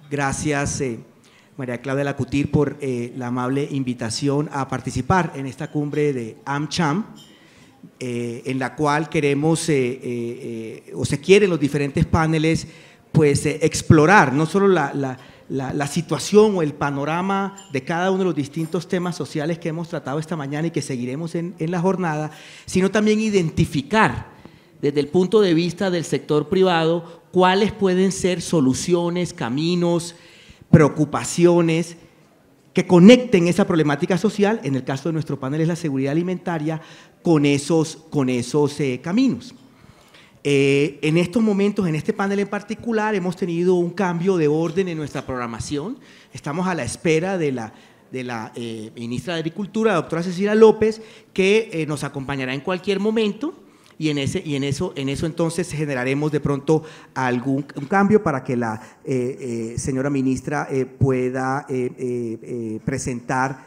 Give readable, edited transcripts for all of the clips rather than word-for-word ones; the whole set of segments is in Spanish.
Gracias, María Claudia Lacutir, por la amable invitación a participar en esta cumbre de AmCham, en la cual queremos, o se quieren los diferentes paneles, pues explorar no solo la situación o el panorama de cada uno de los distintos temas sociales que hemos tratado esta mañana y que seguiremos en la jornada, sino también identificar desde el punto de vista del sector privado cuáles pueden ser soluciones, caminos, preocupaciones que conecten esa problemática social, en el caso de nuestro panel es la seguridad alimentaria, con esos caminos. En estos momentos, en este panel en particular, hemos tenido un cambio de orden en nuestra programación. Estamos a la espera de la ministra de Agricultura, la doctora Cecilia López, que nos acompañará en cualquier momento, y en eso entonces generaremos de pronto un cambio para que la señora ministra pueda presentar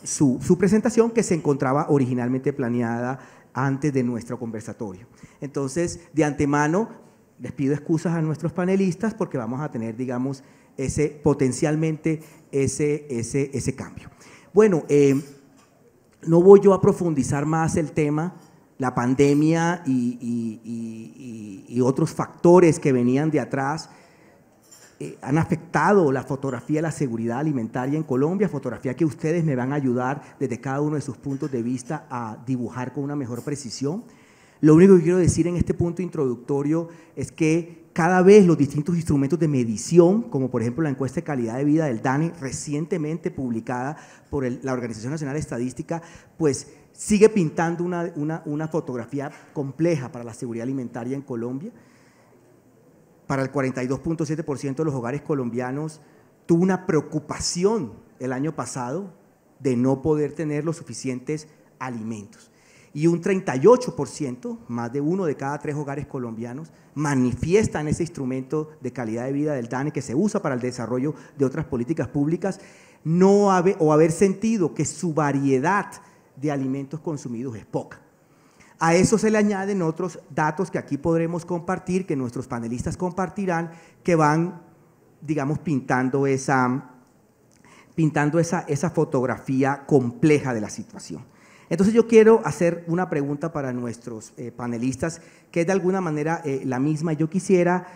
su presentación, que se encontraba originalmente planeada antes de nuestro conversatorio. Entonces, de antemano, les pido excusas a nuestros panelistas porque vamos a tener, digamos, potencialmente ese cambio. Bueno, no voy yo a profundizar más el tema. La pandemia y otros factores que venían de atrás han afectado la fotografía de la seguridad alimentaria en Colombia, fotografía que ustedes me van a ayudar desde cada uno de sus puntos de vista a dibujar con una mejor precisión. Lo único que quiero decir en este punto introductorio es que cada vez los distintos instrumentos de medición, como por ejemplo la encuesta de calidad de vida del DANE, recientemente publicada por la Organización Nacional de Estadística, pues sigue pintando una fotografía compleja para la seguridad alimentaria en Colombia. Para el 42.7% de los hogares colombianos tuvo una preocupación el año pasado de no poder tener los suficientes alimentos. Y un 38%, más de 1 de cada 3 hogares colombianos, manifiestan ese instrumento de calidad de vida del DANE que se usa para el desarrollo de otras políticas públicas, haber sentido que su variedad de alimentos consumidos es poca. A eso se le añaden otros datos que aquí podremos compartir, que nuestros panelistas compartirán, que van, digamos, pintando esa fotografía compleja de la situación. Entonces yo quiero hacer una pregunta para nuestros panelistas, que es de alguna manera la misma. Yo quisiera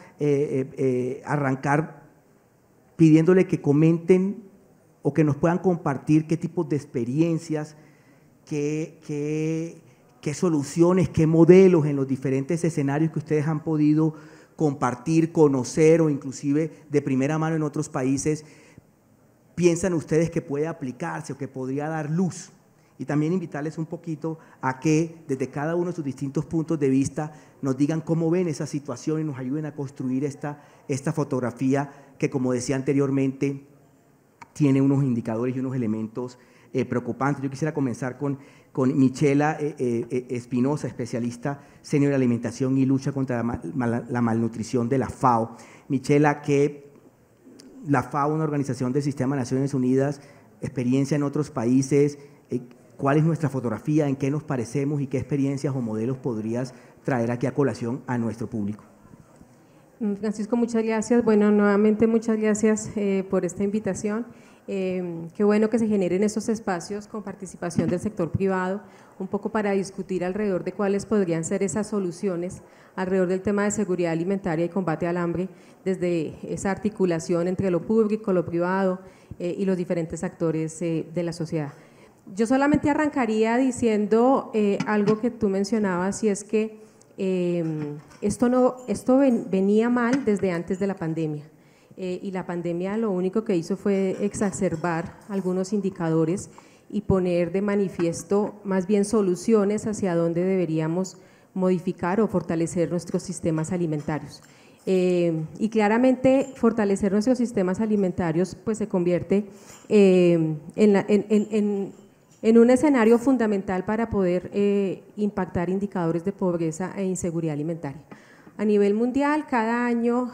arrancar pidiéndole que comenten o que nos puedan compartir qué tipos de experiencias, qué soluciones, qué modelos en los diferentes escenarios que ustedes han podido compartir, conocer o inclusive de primera mano en otros países, piensan ustedes que puede aplicarse o que podría dar luz. Y también invitarles un poquito a que desde cada uno de sus distintos puntos de vista nos digan cómo ven esa situación y nos ayuden a construir esta fotografía que, como decía anteriormente, tiene unos indicadores y unos elementos preocupantes. Yo quisiera comenzar con Michela Espinosa, especialista senior en alimentación y lucha contra la malnutrición de la FAO. Michela, que la FAO, una organización del Sistema de Naciones Unidas, experiencia en otros países, ¿cuál es nuestra fotografía? ¿En qué nos parecemos? ¿Y qué experiencias o modelos podrías traer aquí a colación a nuestro público? Francisco, muchas gracias. Bueno, nuevamente muchas gracias por esta invitación. Qué bueno que se generen estos espacios con participación del sector privado, un poco para discutir alrededor de cuáles podrían ser esas soluciones alrededor del tema de seguridad alimentaria y combate al hambre, desde esa articulación entre lo público, lo privado y los diferentes actores de la sociedad. Yo solamente arrancaría diciendo algo que tú mencionabas, y es que esto venía mal desde antes de la pandemia. Y la pandemia lo único que hizo fue exacerbar algunos indicadores y poner de manifiesto más bien soluciones hacia dónde deberíamos modificar o fortalecer nuestros sistemas alimentarios. Y claramente fortalecer nuestros sistemas alimentarios pues se convierte en un escenario fundamental para poder impactar indicadores de pobreza e inseguridad alimentaria. A nivel mundial, cada año,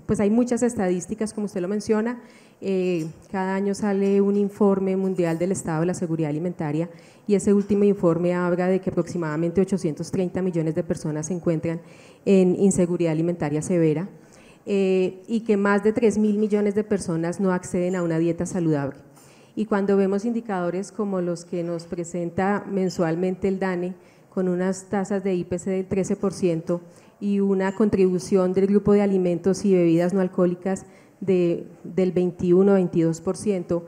pues hay muchas estadísticas, como usted lo menciona, cada año sale un informe mundial del estado de la seguridad alimentaria, y ese último informe habla de que aproximadamente 830 millones de personas se encuentran en inseguridad alimentaria severa. y que más de 3.000 millones de personas no acceden a una dieta saludable. Y cuando vemos indicadores como los que nos presenta mensualmente el DANE, con unas tasas de IPC del 13% y una contribución del grupo de alimentos y bebidas no alcohólicas del 21-22%,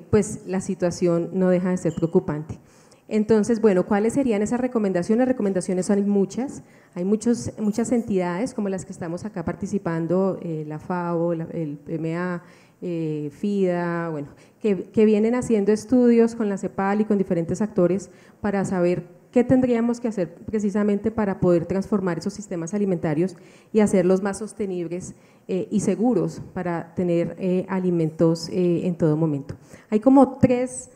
pues la situación no deja de ser preocupante. Entonces, bueno, ¿cuáles serían esas recomendaciones? Recomendaciones hay muchas, muchas entidades como las que estamos acá participando, la FAO, el PMA, FIDA, bueno, que vienen haciendo estudios con la CEPAL y con diferentes actores para saber qué tendríamos que hacer precisamente para poder transformar esos sistemas alimentarios y hacerlos más sostenibles y seguros para tener alimentos en todo momento. Hay como tres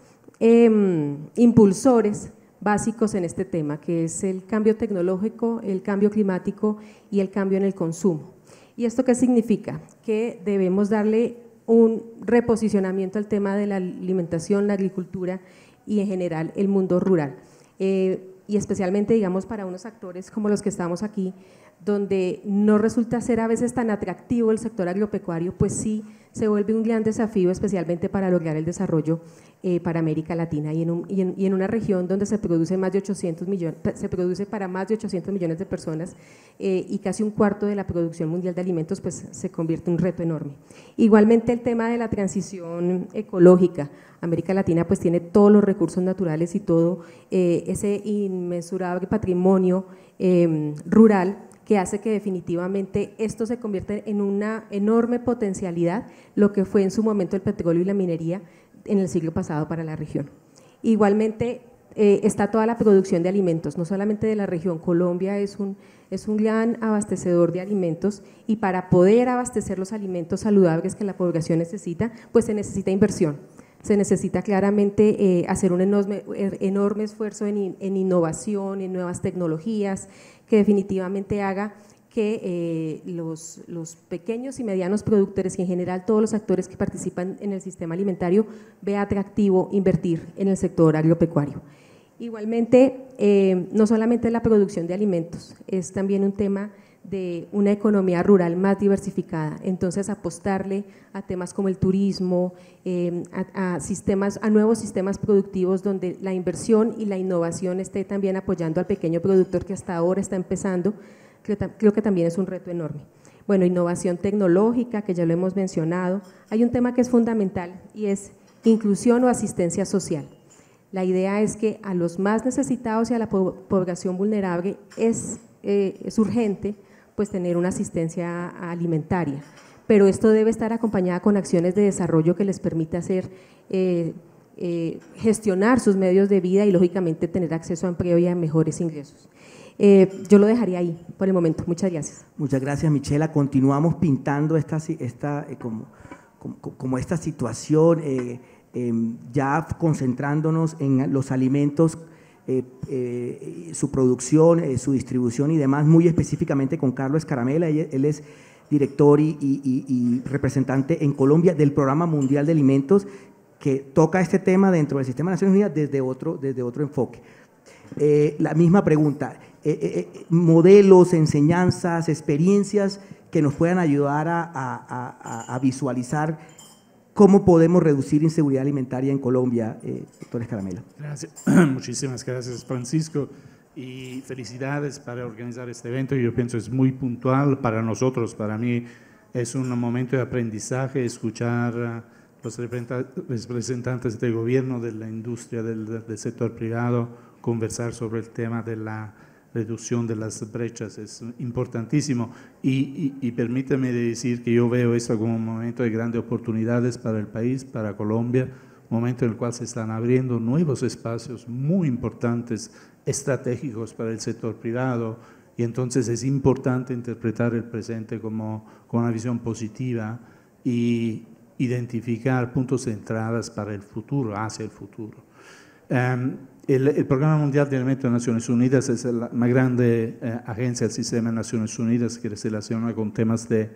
impulsores básicos en este tema, que es el cambio tecnológico, el cambio climático y el cambio en el consumo. ¿Y esto qué significa? Que debemos darle un reposicionamiento al tema de la alimentación, la agricultura y en general el mundo rural. Y especialmente, digamos, para unos actores como los que estamos aquí, donde no resulta ser a veces tan atractivo el sector agropecuario, pues sí se vuelve un gran desafío, especialmente para lograr el desarrollo para América Latina y en una región donde se produce más de 800 millones, se produce para más de 800 millones de personas y casi un cuarto de la producción mundial de alimentos, pues se convierte en un reto enorme. Igualmente el tema de la transición ecológica, América Latina pues tiene todos los recursos naturales y todo ese inmensurable patrimonio rural que hace que definitivamente esto se convierta en una enorme potencialidad, lo que fue en su momento el petróleo y la minería en el siglo pasado para la región. Igualmente está toda la producción de alimentos, no solamente de la región. Colombia es un gran abastecedor de alimentos y para poder abastecer los alimentos saludables que la población necesita, pues se necesita inversión. Se necesita claramente hacer un enorme esfuerzo en innovación, en nuevas tecnologías, que definitivamente haga que los pequeños y medianos productores y en general todos los actores que participan en el sistema alimentario vea atractivo invertir en el sector agropecuario. Igualmente, no solamente la producción de alimentos, es también un tema de una economía rural más diversificada, entonces apostarle a temas como el turismo, a nuevos sistemas productivos donde la inversión y la innovación esté también apoyando al pequeño productor que hasta ahora está empezando, creo que también es un reto enorme. Bueno, innovación tecnológica, que ya lo hemos mencionado, hay un tema que es fundamental y es inclusión o asistencia social. La idea es que a los más necesitados y a la población vulnerable es urgente pues tener una asistencia alimentaria, pero esto debe estar acompañada con acciones de desarrollo que les permita gestionar sus medios de vida y lógicamente tener acceso a empleo y a mejores ingresos. Yo lo dejaría ahí por el momento. Muchas gracias. Muchas gracias, Michela. Continuamos pintando como esta situación, ya concentrándonos en los alimentos, su producción, su distribución y demás, muy específicamente con Carlos Escaramela. Él es director y representante en Colombia del Programa Mundial de Alimentos, que toca este tema dentro del Sistema de Naciones Unidas desde otro enfoque. La misma pregunta, modelos, enseñanzas, experiencias que nos puedan ayudar a visualizar cómo podemos reducir inseguridad alimentaria en Colombia, doctor Escaramela. Gracias. Muchísimas gracias, Francisco, y felicidades para organizar este evento. Yo pienso es muy puntual para nosotros. Para mí es un momento de aprendizaje escuchar a los representantes del gobierno, de la industria, del sector privado, conversar sobre el tema de la reducción de las brechas. Es importantísimo y permítame decir que yo veo esto como un momento de grandes oportunidades para el país, para Colombia, un momento en el cual se están abriendo nuevos espacios muy importantes, estratégicos para el sector privado, y entonces es importante interpretar el presente con una visión positiva y identificar puntos de entrada para el futuro, hacia el futuro. El Programa Mundial de Alimentos de Naciones Unidas es la más grande agencia del sistema de Naciones Unidas que se relaciona con temas de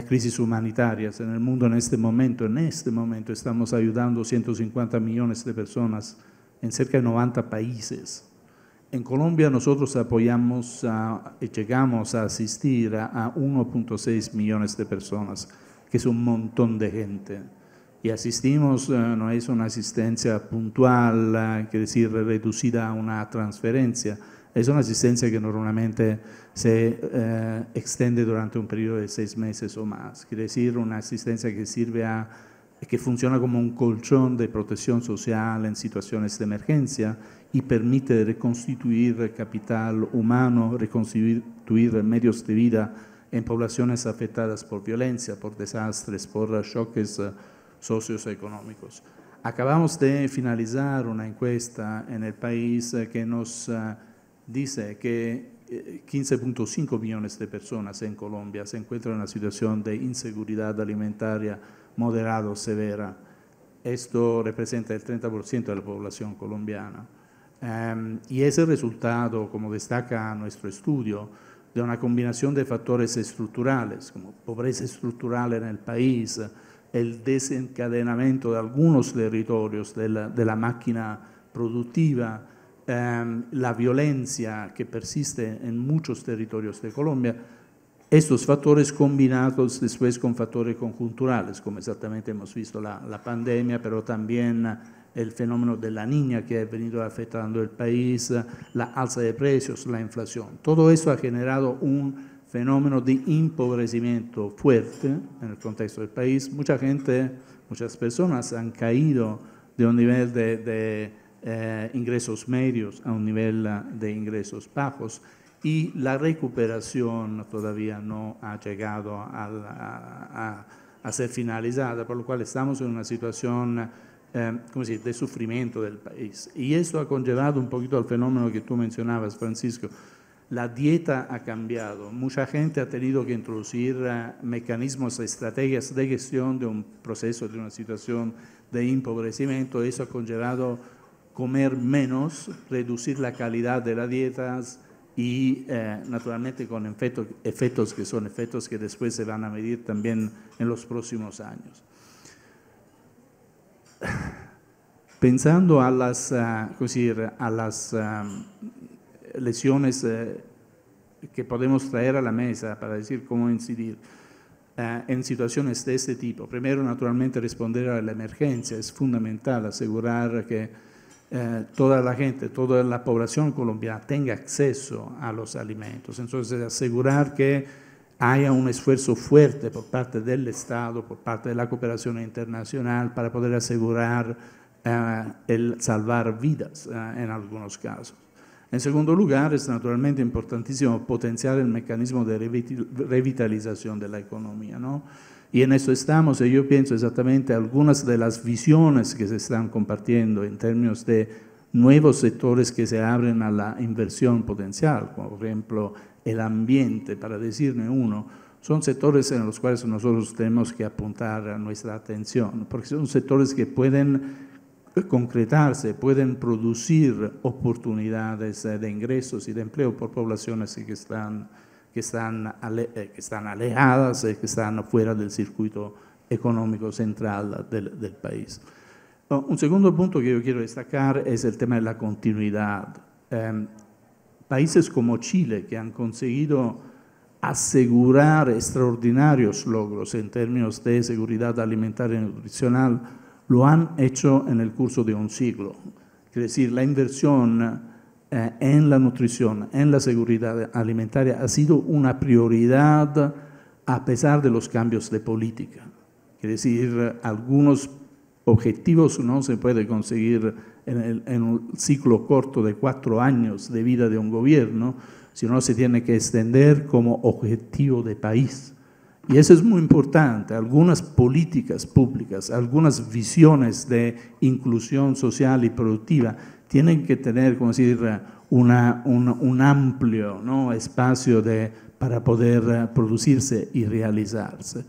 crisis humanitarias en el mundo en este momento. En este momento estamos ayudando a 150 millones de personas en cerca de 90 países. En Colombia nosotros apoyamos y llegamos a asistir a 1.6 millones de personas, que es un montón de gente. Y asistimos, no es una asistencia puntual, quiere decir reducida a una transferencia, es una asistencia que normalmente se extiende durante un periodo de 6 meses o más, quiere decir una asistencia que sirve que funciona como un colchón de protección social en situaciones de emergencia y permite reconstituir capital humano, reconstituir medios de vida en poblaciones afectadas por violencia, por desastres, por choques socioeconómicos. Acabamos de finalizar una encuesta en el país que nos dice que 15.5 millones de personas en Colombia se encuentran en una situación de inseguridad alimentaria moderada o severa. Esto representa el 30% de la población colombiana. Y es el resultado, como destaca nuestro estudio, de una combinación de factores estructurales, como pobreza estructural en el país, el desencadenamiento de algunos territorios de la máquina productiva, la violencia que persiste en muchos territorios de Colombia. Estos factores combinados después con factores conjunturales, como exactamente hemos visto la pandemia, pero también el fenómeno de la niña que ha venido afectando el país, la alza de precios, la inflación. Todo eso ha generado un fenómeno de empobrecimiento fuerte en el contexto del país. Mucha gente, muchas personas han caído de un nivel de ingresos medios a un nivel de ingresos bajos y la recuperación todavía no ha llegado a ser finalizada, por lo cual estamos en una situación de sufrimiento del país. Y esto ha conllevado un poquito al fenómeno que tú mencionabas, Francisco. La dieta ha cambiado. Mucha gente ha tenido que introducir mecanismos, estrategias de gestión de un proceso, de una situación de empobrecimiento. Eso ha conllevado comer menos, reducir la calidad de las dietas y naturalmente con efectos que son efectos que después se van a medir también en los próximos años. Pensando a las lecciones que podemos traer a la mesa para decir cómo incidir en situaciones de este tipo. Primero, naturalmente, responder a la emergencia. Es fundamental asegurar que toda la gente, toda la población colombiana tenga acceso a los alimentos. Entonces, asegurar que haya un esfuerzo fuerte por parte del Estado, por parte de la cooperación internacional para poder asegurar el salvar vidas en algunos casos. En segundo lugar, es naturalmente importantísimo potenciar el mecanismo de revitalización de la economía, ¿no? Y en eso estamos, y yo pienso exactamente algunas de las visiones que se están compartiendo en términos de nuevos sectores que se abren a la inversión potencial, como por ejemplo el ambiente, para decirme uno, son sectores en los cuales nosotros tenemos que apuntar nuestra atención, porque son sectores que pueden concretarse, pueden producir oportunidades de ingresos y de empleo por poblaciones que están alejadas, que están fuera del circuito económico central del país. Un segundo punto que yo quiero destacar es el tema de la continuidad. Países como Chile, que han conseguido asegurar extraordinarios logros en términos de seguridad alimentaria y nutricional, lo han hecho en el curso de un siglo. Es decir, la inversión en la nutrición, en la seguridad alimentaria ha sido una prioridad a pesar de los cambios de política. Es decir, algunos objetivos no se pueden conseguir en un ciclo corto de 4 años de vida de un gobierno, sino se tiene que extender como objetivo de país. Y eso es muy importante. Algunas políticas públicas, algunas visiones de inclusión social y productiva tienen que tener, como decir, un amplio, ¿no?, espacio para poder producirse y realizarse.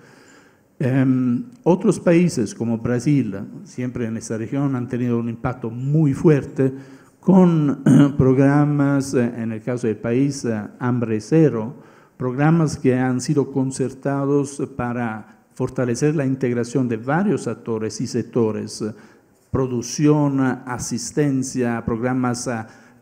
Otros países como Brasil, siempre en esta región, han tenido un impacto muy fuerte con programas, en el caso del país, Hambre Cero, programas que han sido concertados para fortalecer la integración de varios actores y sectores, producción, asistencia, programas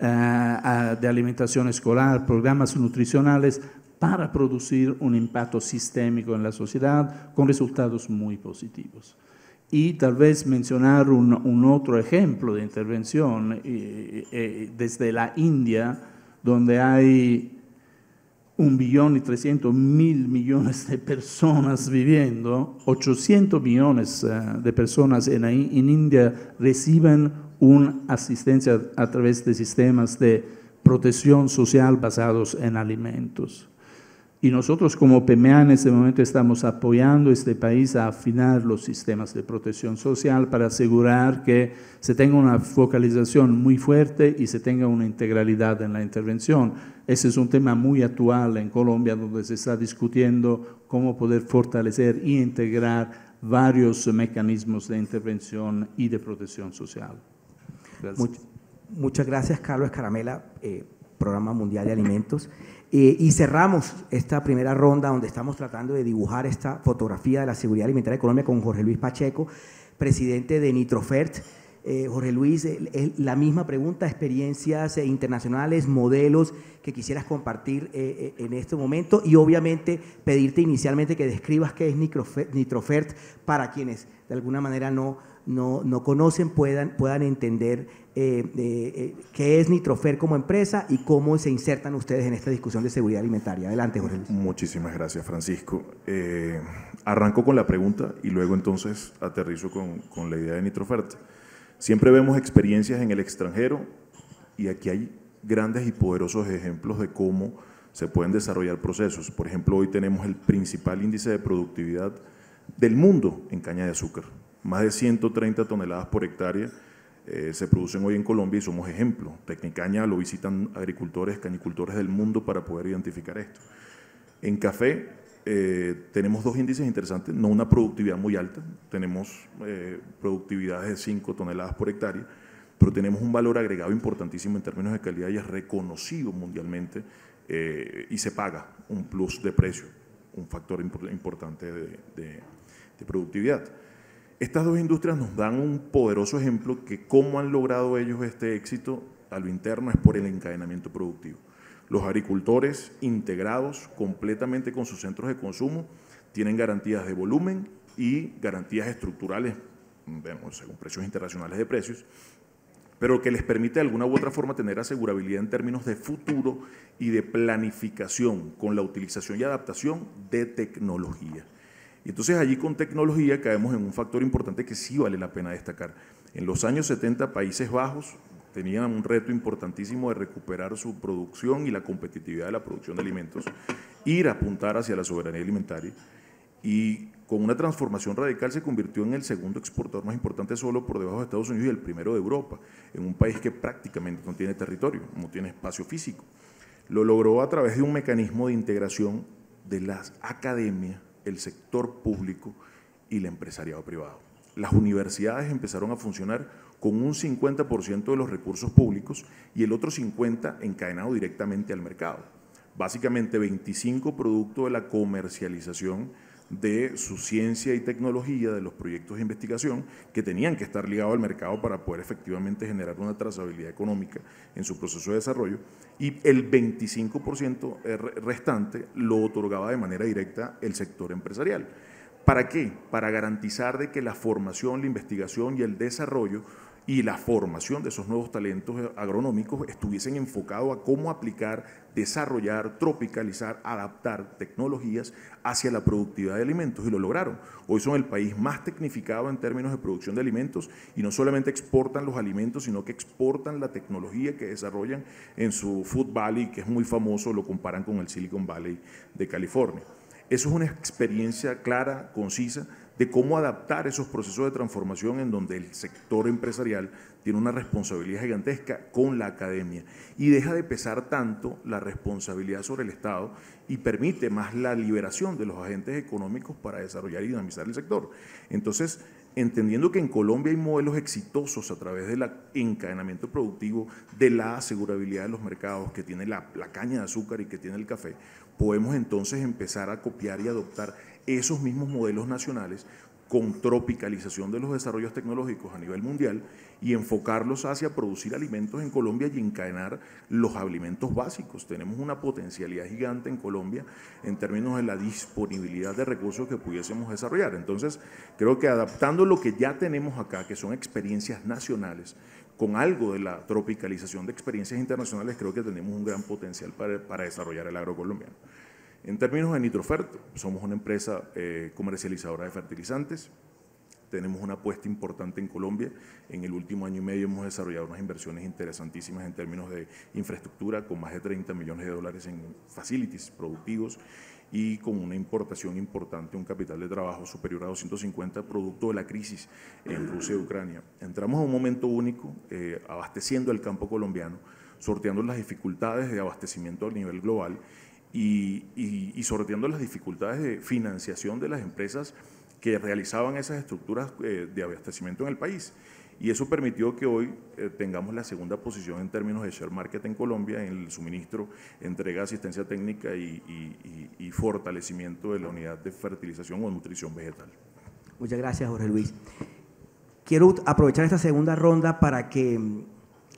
de alimentación escolar, programas nutricionales, para producir un impacto sistémico en la sociedad con resultados muy positivos. Y tal vez mencionar un otro ejemplo de intervención desde la India, donde hay 1.300.000.000.000 de personas viviendo, 800 millones de personas en India reciben una asistencia a través de sistemas de protección social basados en alimentos. Y nosotros como PMA en este momento estamos apoyando a este país a afinar los sistemas de protección social para asegurar que se tenga una focalización muy fuerte y se tenga una integralidad en la intervención. Ese es un tema muy actual en Colombia, donde se está discutiendo cómo poder fortalecer e integrar varios mecanismos de intervención y de protección social. Gracias. Muchas gracias, Carlos Escaramela, Programa Mundial de Alimentos. Y cerramos esta primera ronda donde estamos tratando de dibujar esta fotografía de la seguridad alimentaria de Colombia con Jorge Luis Pacheco, presidente de Nitrofert. Jorge Luis, la misma pregunta, experiencias internacionales, modelos que quisieras compartir en este momento, y obviamente pedirte inicialmente que describas qué es Nitrofert para quienes de alguna manera no conocen, puedan entender qué es Nitrofert como empresa y cómo se insertan ustedes en esta discusión de seguridad alimentaria. Adelante, Jorge Luis. Muchísimas gracias, Francisco. Arranco con la pregunta y luego entonces aterrizo con la idea de Nitrofert. Siempre vemos experiencias en el extranjero y aquí hay grandes y poderosos ejemplos de cómo se pueden desarrollar procesos. Por ejemplo, hoy tenemos el principal índice de productividad del mundo en caña de azúcar. Más de 130 toneladas por hectárea se producen hoy en Colombia y somos ejemplo. Tecnicaña lo visitan agricultores, cañicultores del mundo para poder identificar esto. En café tenemos dos índices interesantes, no una productividad muy alta, tenemos productividades de 5 toneladas por hectárea, pero tenemos un valor agregado importantísimo en términos de calidad y es reconocido mundialmente y se paga un plus de precio, un factor importante de productividad. Estas dos industrias nos dan un poderoso ejemplo que cómo han logrado ellos este éxito a lo interno es por el encadenamiento productivo. Los agricultores integrados completamente con sus centros de consumo tienen garantías de volumen y garantías estructurales, según precios internacionales de precios, pero que les permite de alguna u otra forma tener asegurabilidad en términos de futuro y de planificación con la utilización y adaptación de tecnología. Y entonces allí con tecnología caemos en un factor importante que sí vale la pena destacar. En los años 70 Países Bajos tenían un reto importantísimo de recuperar su producción y la competitividad de la producción de alimentos, ir a apuntar hacia la soberanía alimentaria y con una transformación radical se convirtió en el segundo exportador más importante solo por debajo de Estados Unidos y el primero de Europa, en un país que prácticamente no tiene territorio, no tiene espacio físico. Lo logró a través de un mecanismo de integración de las academias, el sector público y el empresariado privado. Las universidades empezaron a funcionar con un 50% de los recursos públicos y el otro 50% encadenado directamente al mercado. Básicamente 25% producto de la comercialización de su ciencia y tecnología, de los proyectos de investigación que tenían que estar ligados al mercado para poder efectivamente generar una trazabilidad económica en su proceso de desarrollo, y el 25% restante lo otorgaba de manera directa el sector empresarial. ¿Para qué? Para garantizar de que la formación, la investigación y el desarrollo y la formación de esos nuevos talentos agronómicos estuviesen enfocados a cómo aplicar, desarrollar, tropicalizar, adaptar tecnologías hacia la productividad de alimentos, y lo lograron. Hoy son el país más tecnificado en términos de producción de alimentos y no solamente exportan los alimentos, sino que exportan la tecnología que desarrollan en su Food Valley, que es muy famoso, lo comparan con el Silicon Valley de California. Eso es una experiencia clara, concisa, de cómo adaptar esos procesos de transformación en donde el sector empresarial tiene una responsabilidad gigantesca con la academia y deja de pesar tanto la responsabilidad sobre el Estado y permite más la liberación de los agentes económicos para desarrollar y dinamizar el sector. Entonces, entendiendo que en Colombia hay modelos exitosos a través del encadenamiento productivo, de la asegurabilidad de los mercados que tiene la caña de azúcar y que tiene el café, podemos entonces empezar a copiar y adoptar esos mismos modelos nacionales con tropicalización de los desarrollos tecnológicos a nivel mundial y enfocarlos hacia producir alimentos en Colombia y encadenar los alimentos básicos. Tenemos una potencialidad gigante en Colombia en términos de la disponibilidad de recursos que pudiésemos desarrollar. Entonces, creo que adaptando lo que ya tenemos acá, que son experiencias nacionales, con algo de la tropicalización de experiencias internacionales, creo que tenemos un gran potencial para desarrollar el agro colombiano. En términos de Nitrofert, somos una empresa comercializadora de fertilizantes. Tenemos una apuesta importante en Colombia. En el último año y medio hemos desarrollado unas inversiones interesantísimas en términos de infraestructura, con más de 30 millones de dólares en facilities productivos y con una importación importante, un capital de trabajo superior a 250, producto de la crisis en Rusia y Ucrania. Entramos a un momento único, abasteciendo el campo colombiano, sorteando las dificultades de abastecimiento a nivel global y sorteando las dificultades de financiación de las empresas que realizaban esas estructuras de abastecimiento en el país. Y eso permitió que hoy tengamos la segunda posición en términos de share market en Colombia, en el suministro, entrega, asistencia técnica y fortalecimiento de la unidad de fertilización o nutrición vegetal. Muchas gracias, Jorge Luis. Quiero aprovechar esta segunda ronda para que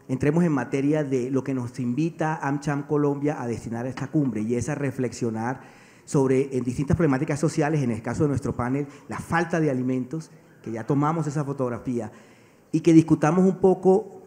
entremos en materia de lo que nos invita AmCham Colombia a destinar a esta cumbre, y es a reflexionar sobre en distintas problemáticas sociales, en el caso de nuestro panel, la falta de alimentos, que ya tomamos esa fotografía, y que discutamos un poco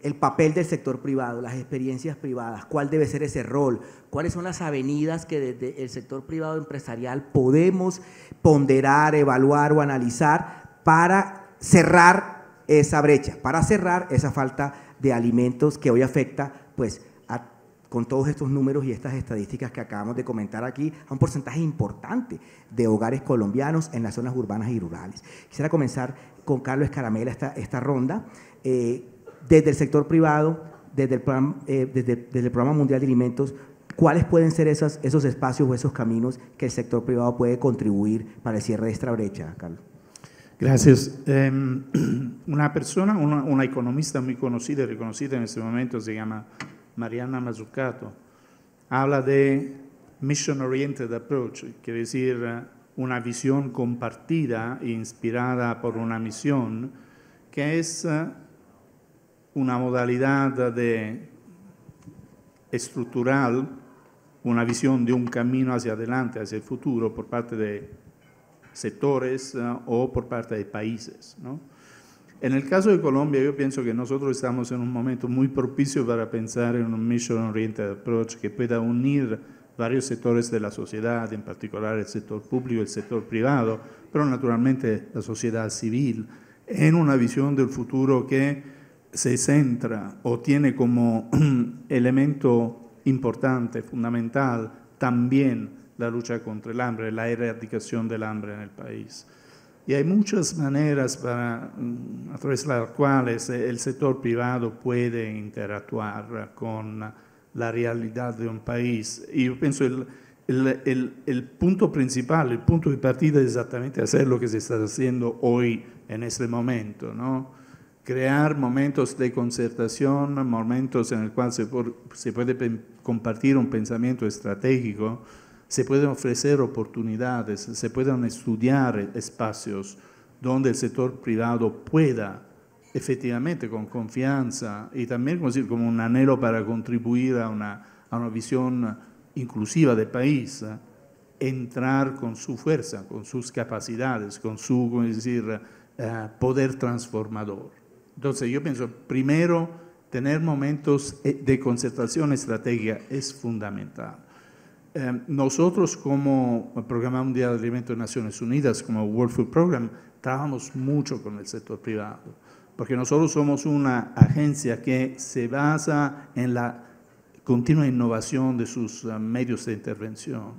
el papel del sector privado, las experiencias privadas, cuál debe ser ese rol, cuáles son las avenidas que desde el sector privado empresarial podemos ponderar, evaluar o analizar para cerrar esa brecha, para cerrar esa falta de alimentos que hoy afecta, pues, con todos estos números y estas estadísticas que acabamos de comentar aquí, a un porcentaje importante de hogares colombianos en las zonas urbanas y rurales. Quisiera comenzar con Carlos Escaramela esta ronda. Desde el sector privado, desde el Programa Mundial de Alimentos, ¿cuáles pueden ser esos espacios o esos caminos que el sector privado puede contribuir para el cierre de esta brecha, Carlos? Gracias. Una persona, una economista muy conocida y reconocida en este momento, se llama Mariana Mazzucato, habla de Mission Oriented Approach, quiere decir una visión compartida e inspirada por una misión, que es una modalidad estructural, una visión de un camino hacia adelante, hacia el futuro, por parte de sectores o por parte de países, ¿no? En el caso de Colombia, yo pienso que nosotros estamos en un momento muy propicio para pensar en un Mission Oriented Approach que pueda unir varios sectores de la sociedad, en particular el sector público y el sector privado, pero naturalmente la sociedad civil, en una visión del futuro que se centra o tiene como elemento importante, fundamental, también la lucha contra el hambre, la erradicación del hambre en el país. Y hay muchas maneras a través de las cuales el sector privado puede interactuar con la realidad de un país. Y yo pienso el punto principal, el punto de partida es exactamente hacer lo que se está haciendo hoy en este momento, ¿no? Crear momentos de concertación, momentos en el cual se puede compartir un pensamiento estratégico, se pueden ofrecer oportunidades, se pueden estudiar espacios donde el sector privado pueda efectivamente con confianza y también como un anhelo para contribuir a una visión inclusiva del país, entrar con su fuerza, con sus capacidades, con su poder transformador. Entonces yo pienso, primero, tener momentos de concertación estratégica es fundamental. Nosotros como Programa Mundial de Alimentos de Naciones Unidas, como World Food Program, trabajamos mucho con el sector privado, porque nosotros somos una agencia que se basa en la continua innovación de sus medios de intervención.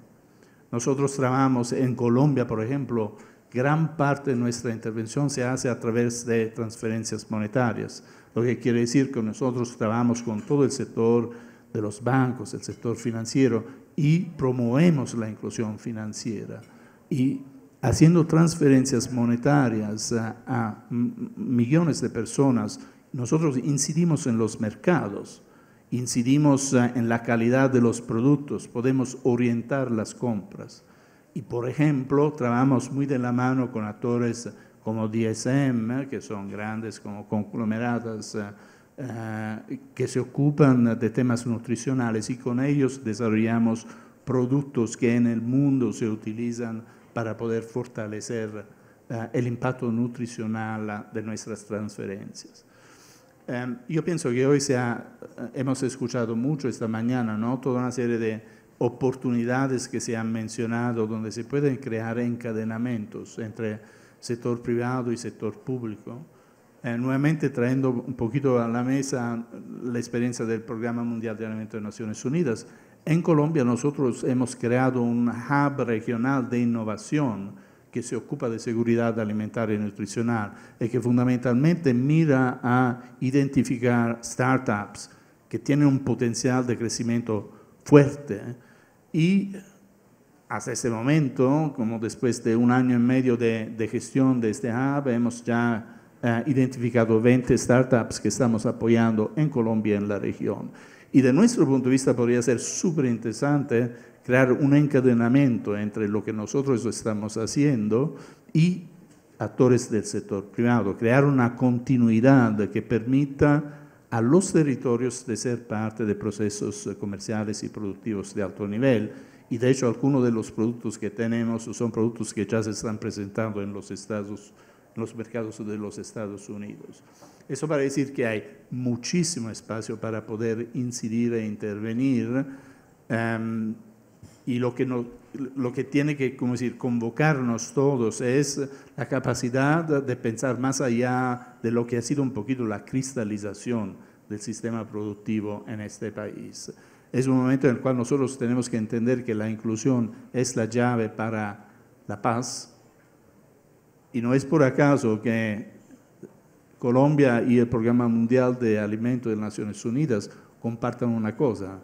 Nosotros trabajamos en Colombia, por ejemplo, gran parte de nuestra intervención se hace a través de transferencias monetarias, lo que quiere decir que nosotros trabajamos con todo el sector de los bancos, el sector financiero, y promovemos la inclusión financiera. Y haciendo transferencias monetarias a millones de personas, nosotros incidimos en los mercados, incidimos en la calidad de los productos, podemos orientar las compras. Y, por ejemplo, trabajamos muy de la mano con actores como DSM, que son grandes como conglomerados que se ocupan de temas nutricionales, y con ellos desarrollamos productos que en el mundo se utilizan para poder fortalecer el impacto nutricional de nuestras transferencias. Yo pienso que hoy hemos escuchado mucho esta mañana, ¿no? Toda una serie de oportunidades que se han mencionado donde se pueden crear encadenamientos entre sector privado y sector público. Nuevamente trayendo un poquito a la mesa la experiencia del Programa Mundial de Alimentos de Naciones Unidas. En Colombia nosotros hemos creado un hub regional de innovación que se ocupa de seguridad alimentaria y nutricional y que fundamentalmente mira a identificar startups que tienen un potencial de crecimiento fuerte y hasta este momento, como después de 1 año y medio de gestión de este hub, hemos ya identificado 20 startups que estamos apoyando en Colombia, en la región. Y de nuestro punto de vista podría ser súper interesante crear un encadenamiento entre lo que nosotros estamos haciendo y actores del sector privado, crear una continuidad que permita a los territorios de ser parte de procesos comerciales y productivos de alto nivel. Y de hecho, algunos de los productos que tenemos son productos que ya se están presentando en los mercados de los Estados Unidos. Eso para decir que hay muchísimo espacio para poder incidir e intervenir, y lo que tiene que, como decir, convocarnos todos es la capacidad de pensar más allá de lo que ha sido un poquito la cristalización del sistema productivo en este país. Es un momento en el cual nosotros tenemos que entender que la inclusión es la llave para la paz, y no es por acaso que Colombia y el Programa Mundial de Alimentos de las Naciones Unidas compartan una cosa.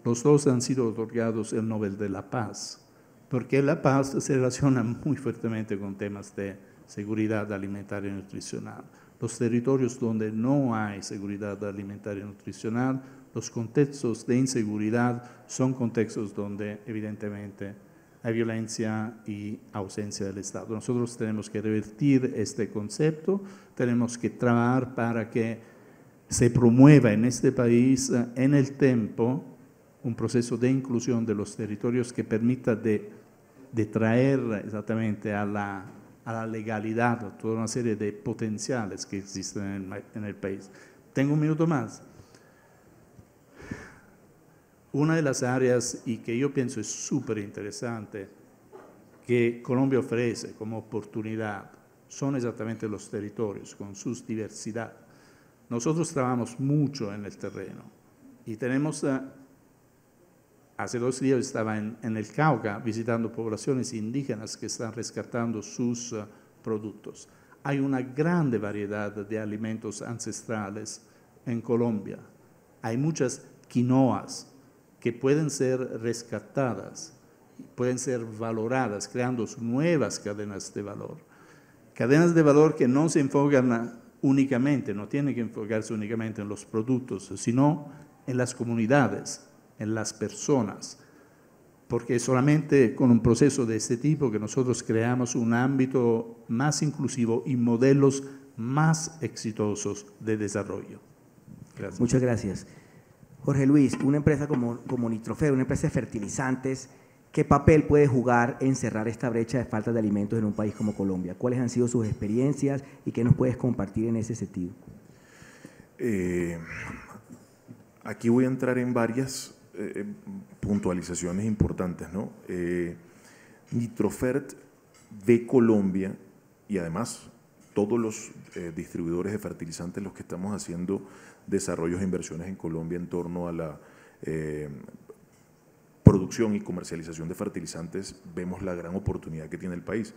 Los dos han sido otorgados el Nobel de la Paz, porque la paz se relaciona muy fuertemente con temas de seguridad alimentaria y nutricional. Los territorios donde no hay seguridad alimentaria y nutricional, los contextos de inseguridad son contextos donde evidentemente hay violencia y ausencia del Estado. Nosotros tenemos que revertir este concepto, tenemos que trabajar para que se promueva en este país en el tiempo un proceso de inclusión de los territorios que permita de traer exactamente a la legalidad toda una serie de potenciales que existen en el país. ¿Tengo un minuto más? Una de las áreas, y que yo pienso es súper interesante, que Colombia ofrece como oportunidad, son exactamente los territorios, con sus diversidad. Nosotros trabajamos mucho en el terreno y tenemos, hace 2 días estaba en el Cauca visitando poblaciones indígenas que están rescatando sus productos. Hay una grande variedad de alimentos ancestrales en Colombia. Hay muchas quinoas que pueden ser rescatadas, pueden ser valoradas, creando nuevas cadenas de valor. Cadenas de valor que no se enfocan únicamente, no tienen que enfocarse únicamente en los productos, sino en las comunidades, en las personas, porque es solamente con un proceso de este tipo que nosotros creamos un ámbito más inclusivo y modelos más exitosos de desarrollo. Gracias. Muchas gracias. Jorge Luis, una empresa como Nitrofer, una empresa de fertilizantes, ¿qué papel puede jugar en cerrar esta brecha de falta de alimentos en un país como Colombia? ¿Cuáles han sido sus experiencias y qué nos puedes compartir en ese sentido? Aquí voy a entrar en varias puntualizaciones importantes, ¿no? Nitrofert ve Colombia, y además todos los distribuidores de fertilizantes, los que estamos haciendo desarrollos e inversiones en Colombia en torno a la producción y comercialización de fertilizantes, vemos la gran oportunidad que tiene el país.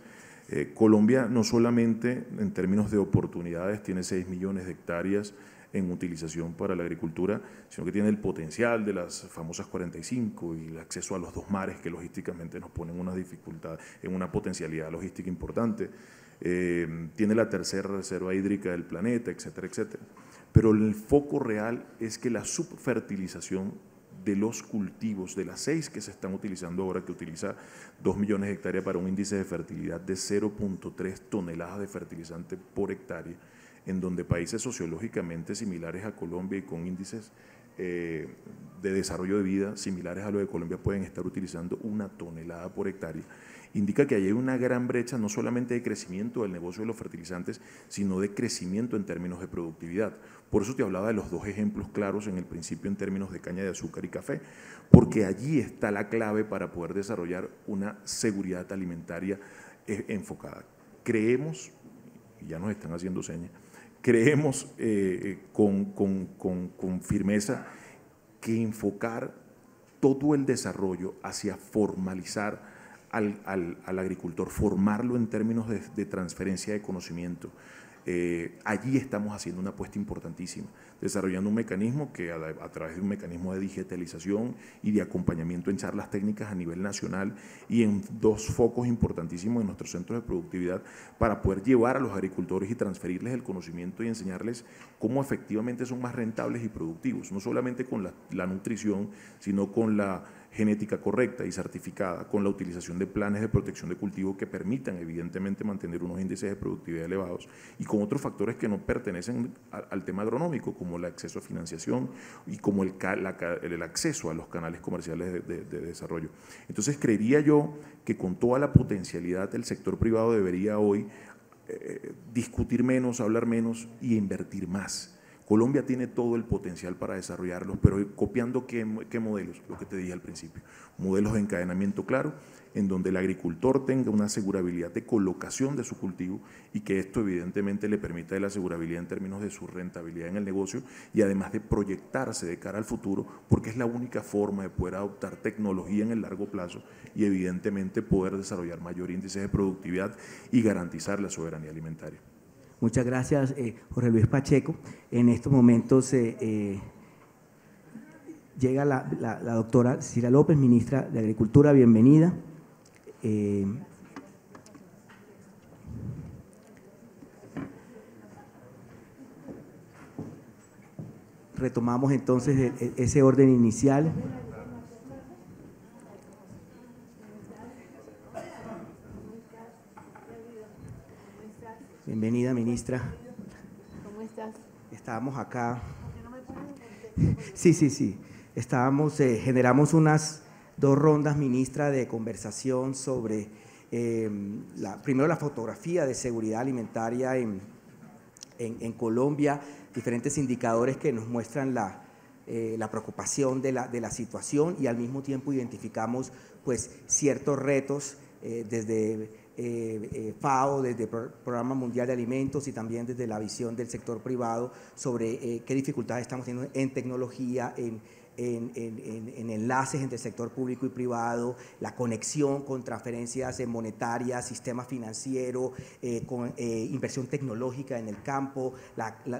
Colombia no solamente en términos de oportunidades tiene 6 millones de hectáreas en utilización para la agricultura, sino que tiene el potencial de las famosas 45 y el acceso a los 2 mares que logísticamente nos ponen una dificultad, en una potencialidad logística importante. Tiene la tercera reserva hídrica del planeta, etcétera, etcétera. Pero el foco real es que la subfertilización de los cultivos, de las 6 que se están utilizando ahora, que utiliza 2 millones de hectáreas para un índice de fertilidad de 0.3 toneladas de fertilizante por hectárea, en donde países sociológicamente similares a Colombia y con índices de desarrollo de vida similares a lo de Colombia pueden estar utilizando 1 tonelada por hectárea, indica que hay una gran brecha no solamente de crecimiento del negocio de los fertilizantes, sino de crecimiento en términos de productividad. Por eso te hablaba de los 2 ejemplos claros en el principio en términos de caña de azúcar y café, porque allí está la clave para poder desarrollar una seguridad alimentaria enfocada. Creemos, y ya nos están haciendo señas, creemos con firmeza que enfocar todo el desarrollo hacia formalizar al agricultor, formarlo en términos de transferencia de conocimiento, allí estamos haciendo una apuesta importantísima, desarrollando un mecanismo que a través de un mecanismo de digitalización y de acompañamiento en charlas técnicas a nivel nacional y en 2 focos importantísimos en nuestros centros de productividad para poder llevar a los agricultores y transferirles el conocimiento y enseñarles cómo efectivamente son más rentables y productivos, no solamente con la nutrición, sino con la genética correcta y certificada, con la utilización de planes de protección de cultivo que permitan evidentemente mantener unos índices de productividad elevados y con otros factores que no pertenecen al tema agronómico, como el acceso a financiación y como el acceso a los canales comerciales de desarrollo. Entonces creería yo que con toda la potencialidad el sector privado debería hoy discutir menos, hablar menos y invertir más. Colombia tiene todo el potencial para desarrollarlos, pero copiando ¿qué modelos? Lo que te dije al principio, modelos de encadenamiento claro, en donde el agricultor tenga una asegurabilidad de colocación de su cultivo y que esto evidentemente le permita la asegurabilidad en términos de su rentabilidad en el negocio y además de proyectarse de cara al futuro, porque es la única forma de poder adoptar tecnología en el largo plazo y evidentemente poder desarrollar mayor índice de productividad y garantizar la soberanía alimentaria. Muchas gracias, Jorge Luis Pacheco. En estos momentos llega la doctora Cira López, ministra de Agricultura, bienvenida. Retomamos entonces ese orden inicial. Bienvenida, ministra. ¿Cómo estás? Estábamos acá. Sí. Generamos unas 2 rondas, ministra, de conversación sobre, primero la fotografía de seguridad alimentaria en Colombia, diferentes indicadores que nos muestran la preocupación de la situación y al mismo tiempo identificamos pues ciertos retos desde FAO, desde el Programa Mundial de Alimentos y también desde la visión del sector privado sobre qué dificultades estamos teniendo en tecnología, en enlaces entre el sector público y privado, la conexión con transferencias monetarias, sistema financiero, con inversión tecnológica en el campo,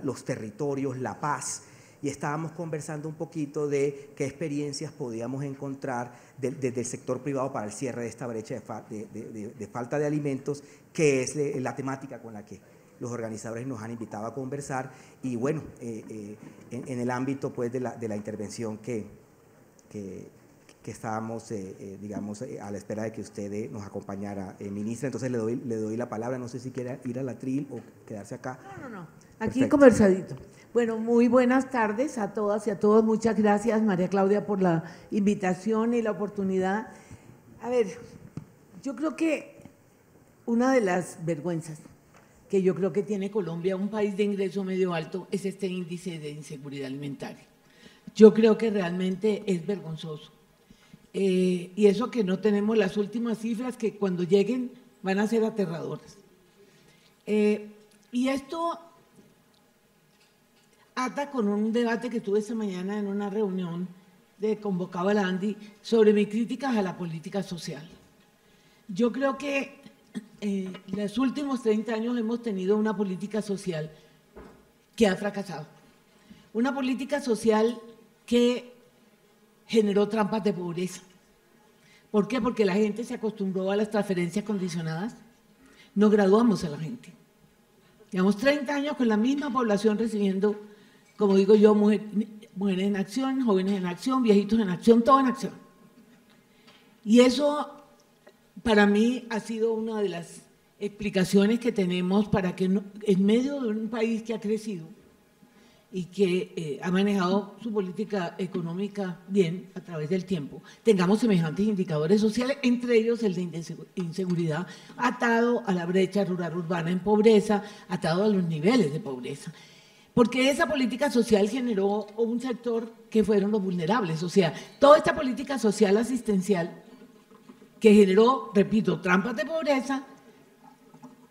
los territorios, la paz. Y estábamos conversando un poquito de qué experiencias podíamos encontrar desde el sector privado para el cierre de esta brecha de falta de alimentos, que es la temática con la que los organizadores nos han invitado a conversar. Y bueno, en el ámbito pues, de la intervención que estábamos, digamos, a la espera de que usted nos acompañara, ministra. Entonces le doy la palabra, no sé si quiere ir al atril o quedarse acá. No. Aquí Perfecto. Conversadito. Bueno, muy buenas tardes a todas y a todos. Muchas gracias, María Claudia, por la invitación y la oportunidad. A ver, yo creo que una de las vergüenzas que yo creo que tiene Colombia, un país de ingreso medio alto, es este índice de inseguridad alimentaria. Yo creo que realmente es vergonzoso. Y eso que no tenemos las últimas cifras que cuando lleguen van a ser aterradoras. Y esto ata con un debate que tuve esta mañana en una reunión convocado al ANDI sobre mis críticas a la política social. Yo creo que en los últimos 30 años hemos tenido una política social que ha fracasado. Una política social que generó trampas de pobreza. ¿Por qué? Porque la gente se acostumbró a las transferencias condicionadas. No graduamos a la gente. Llevamos 30 años con la misma población recibiendo, como digo yo, Mujeres en acción, jóvenes en acción, viejitos en acción, todo en acción. Y eso para mí ha sido una de las explicaciones que tenemos para que en medio de un país que ha crecido y que ha manejado su política económica bien a través del tiempo, tengamos semejantes indicadores sociales, entre ellos el de inseguridad, atado a la brecha rural-urbana en pobreza, atado a los niveles de pobreza. Porque esa política social generó un sector que fueron los vulnerables, o sea, toda esta política social asistencial que generó, repito, trampas de pobreza,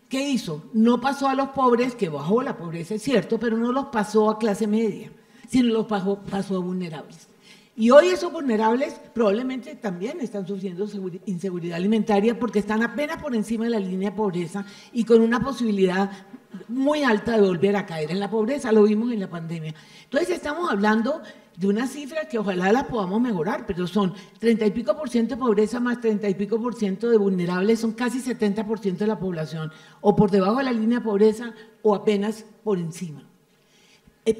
¿qué hizo? No pasó a los pobres, que bajó la pobreza, es cierto, pero no los pasó a clase media, sino los pasó a vulnerables. Y hoy esos vulnerables probablemente también están sufriendo inseguridad alimentaria porque están apenas por encima de la línea de pobreza y con una posibilidad muy alta de volver a caer en la pobreza, lo vimos en la pandemia. Entonces estamos hablando de una cifra que ojalá la podamos mejorar, pero son 30 y pico % de pobreza más 30 y pico % de vulnerables, son casi 70% de la población, o por debajo de la línea de pobreza o apenas por encima.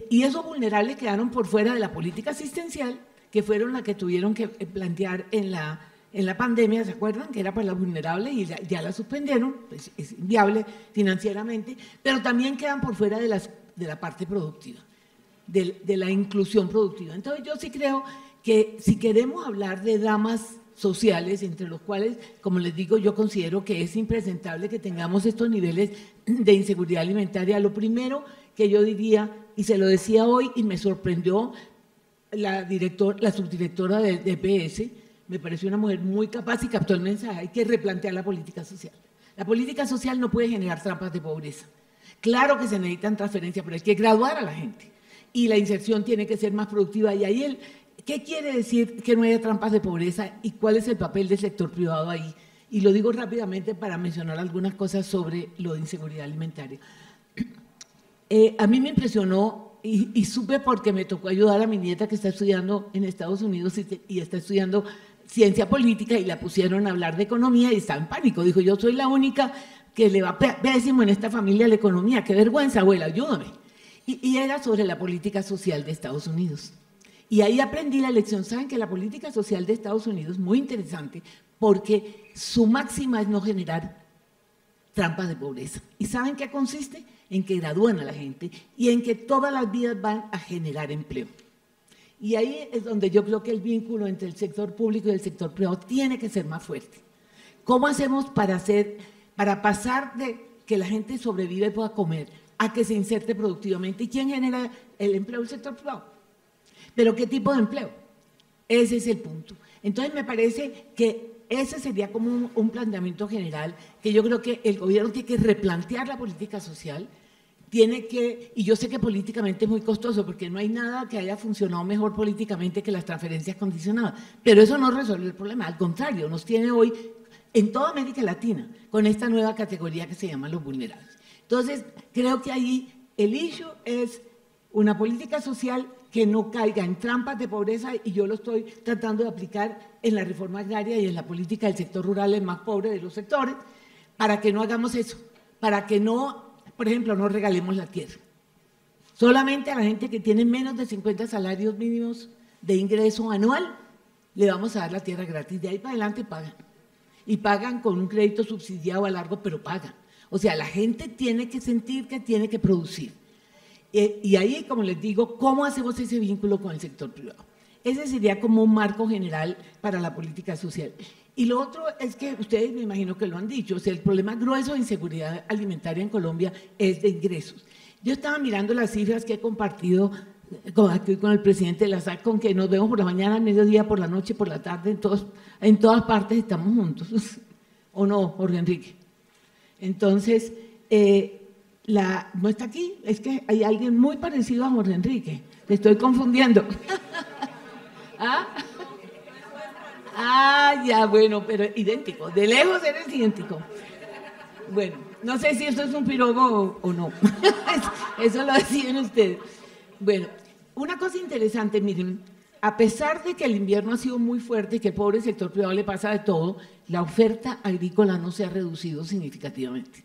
Y esos vulnerables quedaron por fuera de la política asistencial, que fueron las que tuvieron que plantear en la pandemia, ¿se acuerdan? Que era para los vulnerables y ya la suspendieron, pues es inviable financieramente, pero también quedan por fuera de la parte productiva. De la inclusión productiva. Entonces yo sí creo que si queremos hablar de dramas sociales, entre los cuales, como les digo, yo considero que es impresentable que tengamos estos niveles de inseguridad alimentaria, lo primero que yo diría, y se lo decía hoy y me sorprendió la subdirectora de EPS, me pareció una mujer muy capaz y captó el mensaje, hay que replantear la política social. La política social no puede generar trampas de pobreza. Claro que se necesitan transferencias, pero hay que graduar a la gente. Y la inserción tiene que ser más productiva. Y ahí, ¿qué quiere decir que no haya trampas de pobreza y cuál es el papel del sector privado ahí? Y lo digo rápidamente para mencionar algunas cosas sobre lo de inseguridad alimentaria. A mí me impresionó y supe porque me tocó ayudar a mi nieta que está estudiando en Estados Unidos y está estudiando ciencia política y la pusieron a hablar de economía y estaba en pánico. Dijo, yo soy la única que le va pésimo en esta familia la economía. Qué vergüenza, abuela, ayúdame. Y era sobre la política social de Estados Unidos. Y ahí aprendí la lección. Saben que la política social de Estados Unidos es muy interesante porque su máxima es no generar trampas de pobreza. ¿Y saben qué consiste? En que gradúan a la gente y en que todas las vidas van a generar empleo. Y ahí es donde yo creo que el vínculo entre el sector público y el sector privado tiene que ser más fuerte. ¿Cómo hacemos para pasar de que la gente sobreviva y pueda comer a que se inserte productivamente? ¿Y quién genera el empleo? El sector privado. ¿Pero qué tipo de empleo? Ese es el punto. Entonces me parece que ese sería como un planteamiento general, que yo creo que el gobierno tiene que replantear la política social, y yo sé que políticamente es muy costoso, porque no hay nada que haya funcionado mejor políticamente que las transferencias condicionadas, pero eso no resuelve el problema, al contrario, nos tiene hoy en toda América Latina con esta nueva categoría que se llama los vulnerables. Entonces, creo que ahí el issue es una política social que no caiga en trampas de pobreza, y yo lo estoy tratando de aplicar en la reforma agraria y en la política del sector rural, el más pobre de los sectores, para que no hagamos eso, para que no, por ejemplo, no regalemos la tierra. Solamente a la gente que tiene menos de 50 salarios mínimos de ingreso anual le vamos a dar la tierra gratis. De ahí para adelante pagan. Y pagan con un crédito subsidiado a largo, pero pagan. O sea, la gente tiene que sentir que tiene que producir. Y ahí, como les digo, ¿cómo hacemos ese vínculo con el sector privado? Ese sería como un marco general para la política social. Y lo otro es que ustedes me imagino que lo han dicho, o sea, el problema grueso de inseguridad alimentaria en Colombia es de ingresos. Yo estaba mirando las cifras que he compartido aquí con el presidente de la SAC, con que nos vemos por la mañana, al mediodía, por la noche, por la tarde, en todas partes estamos juntos. ¿O no, Jorge Enrique? Entonces, no está aquí, es que hay alguien muy parecido a Jorge Enrique, te estoy confundiendo. Ya, bueno, pero idéntico, de lejos eres idéntico. Bueno, no sé si esto es un piropo o no, eso lo deciden ustedes. Bueno, una cosa interesante, miren, a pesar de que el invierno ha sido muy fuerte y que al pobre sector privado le pasa de todo, la oferta agrícola no se ha reducido significativamente.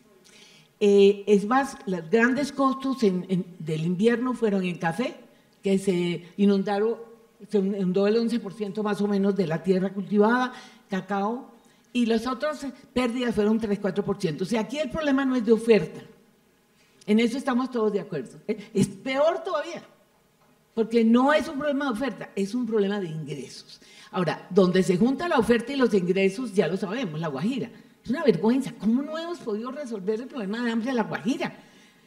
Es más, los grandes costos del invierno fueron en café, que se inundó el 11% más o menos de la tierra cultivada, cacao, y las otras pérdidas fueron 3-4%. O sea, aquí el problema no es de oferta, en eso estamos todos de acuerdo. Es peor todavía, porque no es un problema de oferta, es un problema de ingresos. Ahora, donde se junta la oferta y los ingresos, ya lo sabemos, La Guajira. Es una vergüenza, ¿cómo no hemos podido resolver el problema de hambre de La Guajira?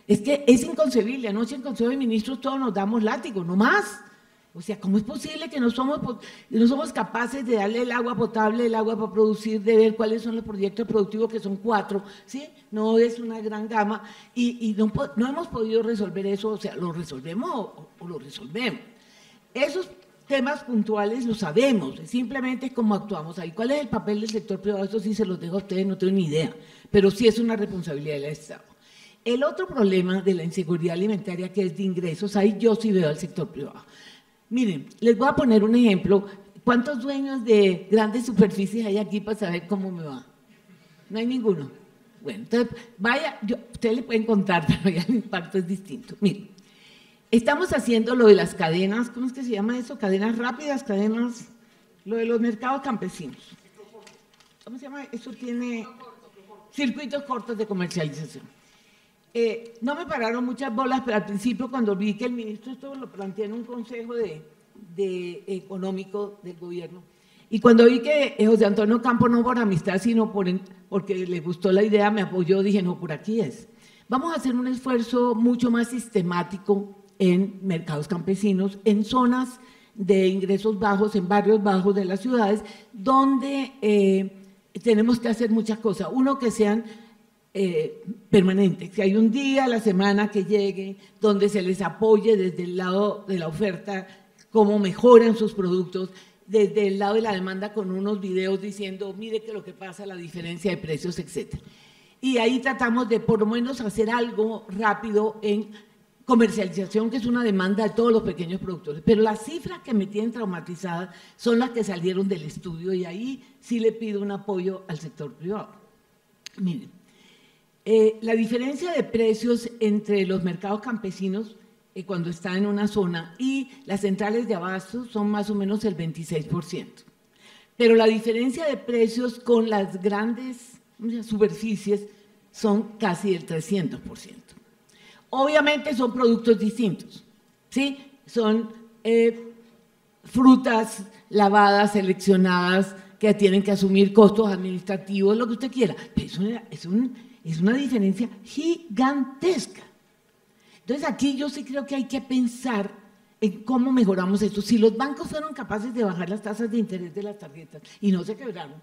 Es que es inconcebible, anoche en Consejo de Ministros todos nos damos látigo, no más. O sea, ¿cómo es posible que no somos capaces de darle el agua potable, el agua para producir, de ver cuáles son los proyectos productivos, que son 4, ¿sí? No es una gran gama, y no hemos podido resolver eso, o sea, ¿lo resolvemos o lo resolvemos? Esos temas puntuales lo sabemos, simplemente es cómo actuamos ahí. ¿Cuál es el papel del sector privado? Eso sí se los dejo a ustedes, no tengo ni idea, pero sí es una responsabilidad del Estado. El otro problema de la inseguridad alimentaria, que es de ingresos, ahí yo sí veo al sector privado. Miren, les voy a poner un ejemplo. ¿Cuántos dueños de grandes superficies hay aquí para saber cómo me va? No hay ninguno. Bueno, entonces, ustedes le pueden contar, pero ya el impacto es distinto. Miren, estamos haciendo lo de las cadenas, ¿cómo es que se llama eso? Cadenas rápidas, lo de los mercados campesinos. ¿Cómo se llama? Eso tiene circuitos cortos de comercialización. No me pararon muchas bolas, pero al principio cuando vi que el ministro esto lo planteó en un consejo económico del gobierno, y cuando vi que José Antonio Campo, no por amistad, sino porque le gustó la idea, me apoyó, dije, no, por aquí es. Vamos a hacer un esfuerzo mucho más sistemático en mercados campesinos, en zonas de ingresos bajos, en barrios bajos de las ciudades, donde tenemos que hacer muchas cosas. Uno, que sean permanentes, que hay un día a la semana que llegue, donde se les apoye desde el lado de la oferta, cómo mejoran sus productos, desde el lado de la demanda con unos videos diciendo, mire que lo que pasa, la diferencia de precios, etc. Y ahí tratamos de por lo menos hacer algo rápido en comercialización, que es una demanda de todos los pequeños productores. Pero las cifras que me tienen traumatizada son las que salieron del estudio, y ahí sí le pido un apoyo al sector privado. Miren, la diferencia de precios entre los mercados campesinos cuando está en una zona y las centrales de abasto son más o menos el 26%. Pero la diferencia de precios con las grandes superficies son casi el 300%. Obviamente son productos distintos, ¿sí? Son frutas lavadas, seleccionadas, que tienen que asumir costos administrativos, lo que usted quiera, pero es una diferencia gigantesca. Entonces aquí yo sí creo que hay que pensar en cómo mejoramos esto. Si los bancos fueron capaces de bajar las tasas de interés de las tarjetas y no se quebraron,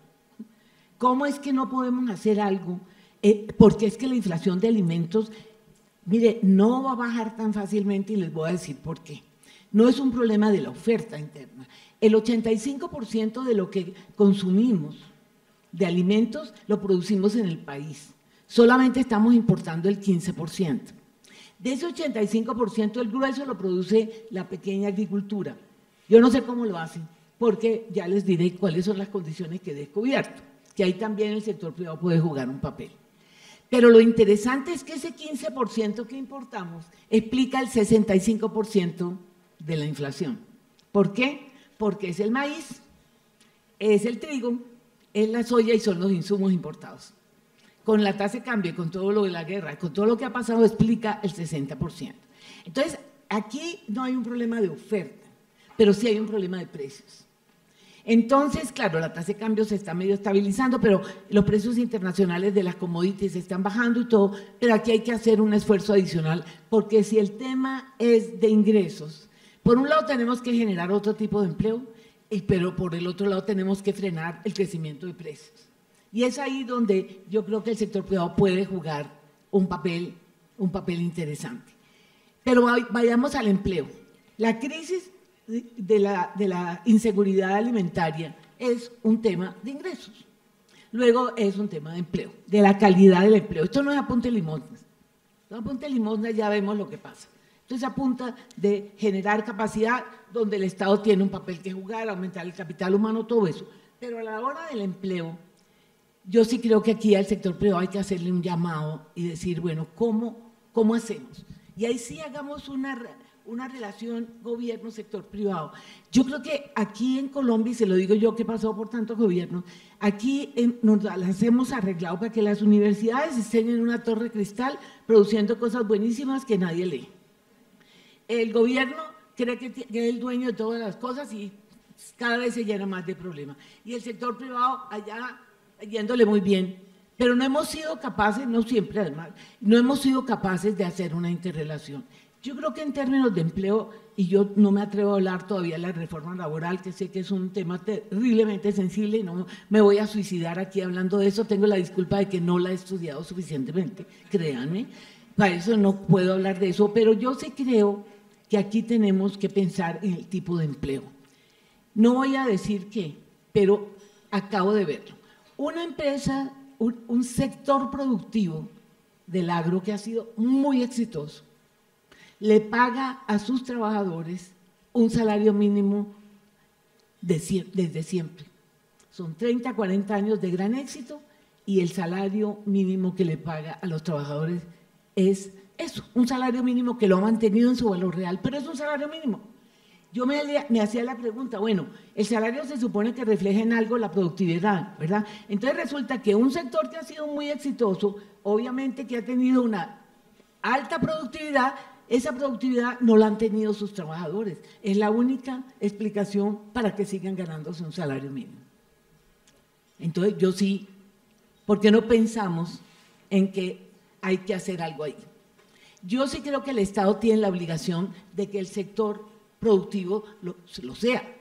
¿cómo es que no podemos hacer algo? Porque es que la inflación de alimentos, mire, no va a bajar tan fácilmente, y les voy a decir por qué. No es un problema de la oferta interna. El 85% de lo que consumimos de alimentos lo producimos en el país. Solamente estamos importando el 15%. De ese 85%, el grueso lo produce la pequeña agricultura. Yo no sé cómo lo hacen, porque ya les diré cuáles son las condiciones que he descubierto, que ahí también el sector privado puede jugar un papel. Pero lo interesante es que ese 15% que importamos explica el 65% de la inflación. ¿Por qué? Porque es el maíz, es el trigo, es la soya y son los insumos importados. Con la tasa de cambio, con todo lo de la guerra, con todo lo que ha pasado, explica el 60%. Entonces, aquí no hay un problema de oferta, pero sí hay un problema de precios. Entonces, claro, la tasa de cambio se está medio estabilizando, pero los precios internacionales de las commodities están bajando y todo, pero aquí hay que hacer un esfuerzo adicional, porque si el tema es de ingresos, por un lado tenemos que generar otro tipo de empleo, pero por el otro lado tenemos que frenar el crecimiento de precios. Y es ahí donde yo creo que el sector privado puede jugar un papel interesante. Pero vayamos al empleo. La crisis de la inseguridad alimentaria es un tema de ingresos. Luego es un tema de empleo, de la calidad del empleo. Esto no es a punta de limosnas. A punta de limosnas ya vemos lo que pasa. Entonces, a punta de generar capacidad donde el Estado tiene un papel que jugar, aumentar el capital humano, todo eso. Pero a la hora del empleo, yo sí creo que aquí al sector privado hay que hacerle un llamado y decir, bueno, ¿cómo hacemos? Y ahí sí hagamos una relación gobierno-sector privado. Yo creo que aquí en Colombia, y se lo digo yo que he pasado por tantos gobiernos, aquí nos las hemos arreglado para que las universidades estén en una torre de cristal produciendo cosas buenísimas que nadie lee. El gobierno cree que es el dueño de todas las cosas y cada vez se llena más de problemas. Y el sector privado allá yéndole muy bien, pero no hemos sido capaces, no siempre además, no hemos sido capaces de hacer una interrelación. Yo creo que en términos de empleo, y yo no me atrevo a hablar todavía de la reforma laboral, que sé que es un tema terriblemente sensible y no me voy a suicidar aquí hablando de eso, tengo la disculpa de que no la he estudiado suficientemente, créanme, para eso no puedo hablar de eso, pero yo sí creo que aquí tenemos que pensar en el tipo de empleo. No voy a decir qué, pero acabo de verlo. Una empresa, un sector productivo del agro que ha sido muy exitoso, le paga a sus trabajadores un salario mínimo desde siempre. Son 30, 40 años de gran éxito y el salario mínimo que le paga a los trabajadores es eso, un salario mínimo que lo ha mantenido en su valor real, pero es un salario mínimo. Yo me hacía la pregunta, bueno, el salario se supone que refleja en algo la productividad, ¿verdad? Entonces resulta que un sector que ha sido muy exitoso, obviamente que ha tenido una alta productividad, esa productividad no la han tenido sus trabajadores. Es la única explicación para que sigan ganándose un salario mínimo. Entonces yo sí, ¿por qué no pensamos en que hay que hacer algo ahí? Yo sí creo que el Estado tiene la obligación de que el sector productivo lo sea.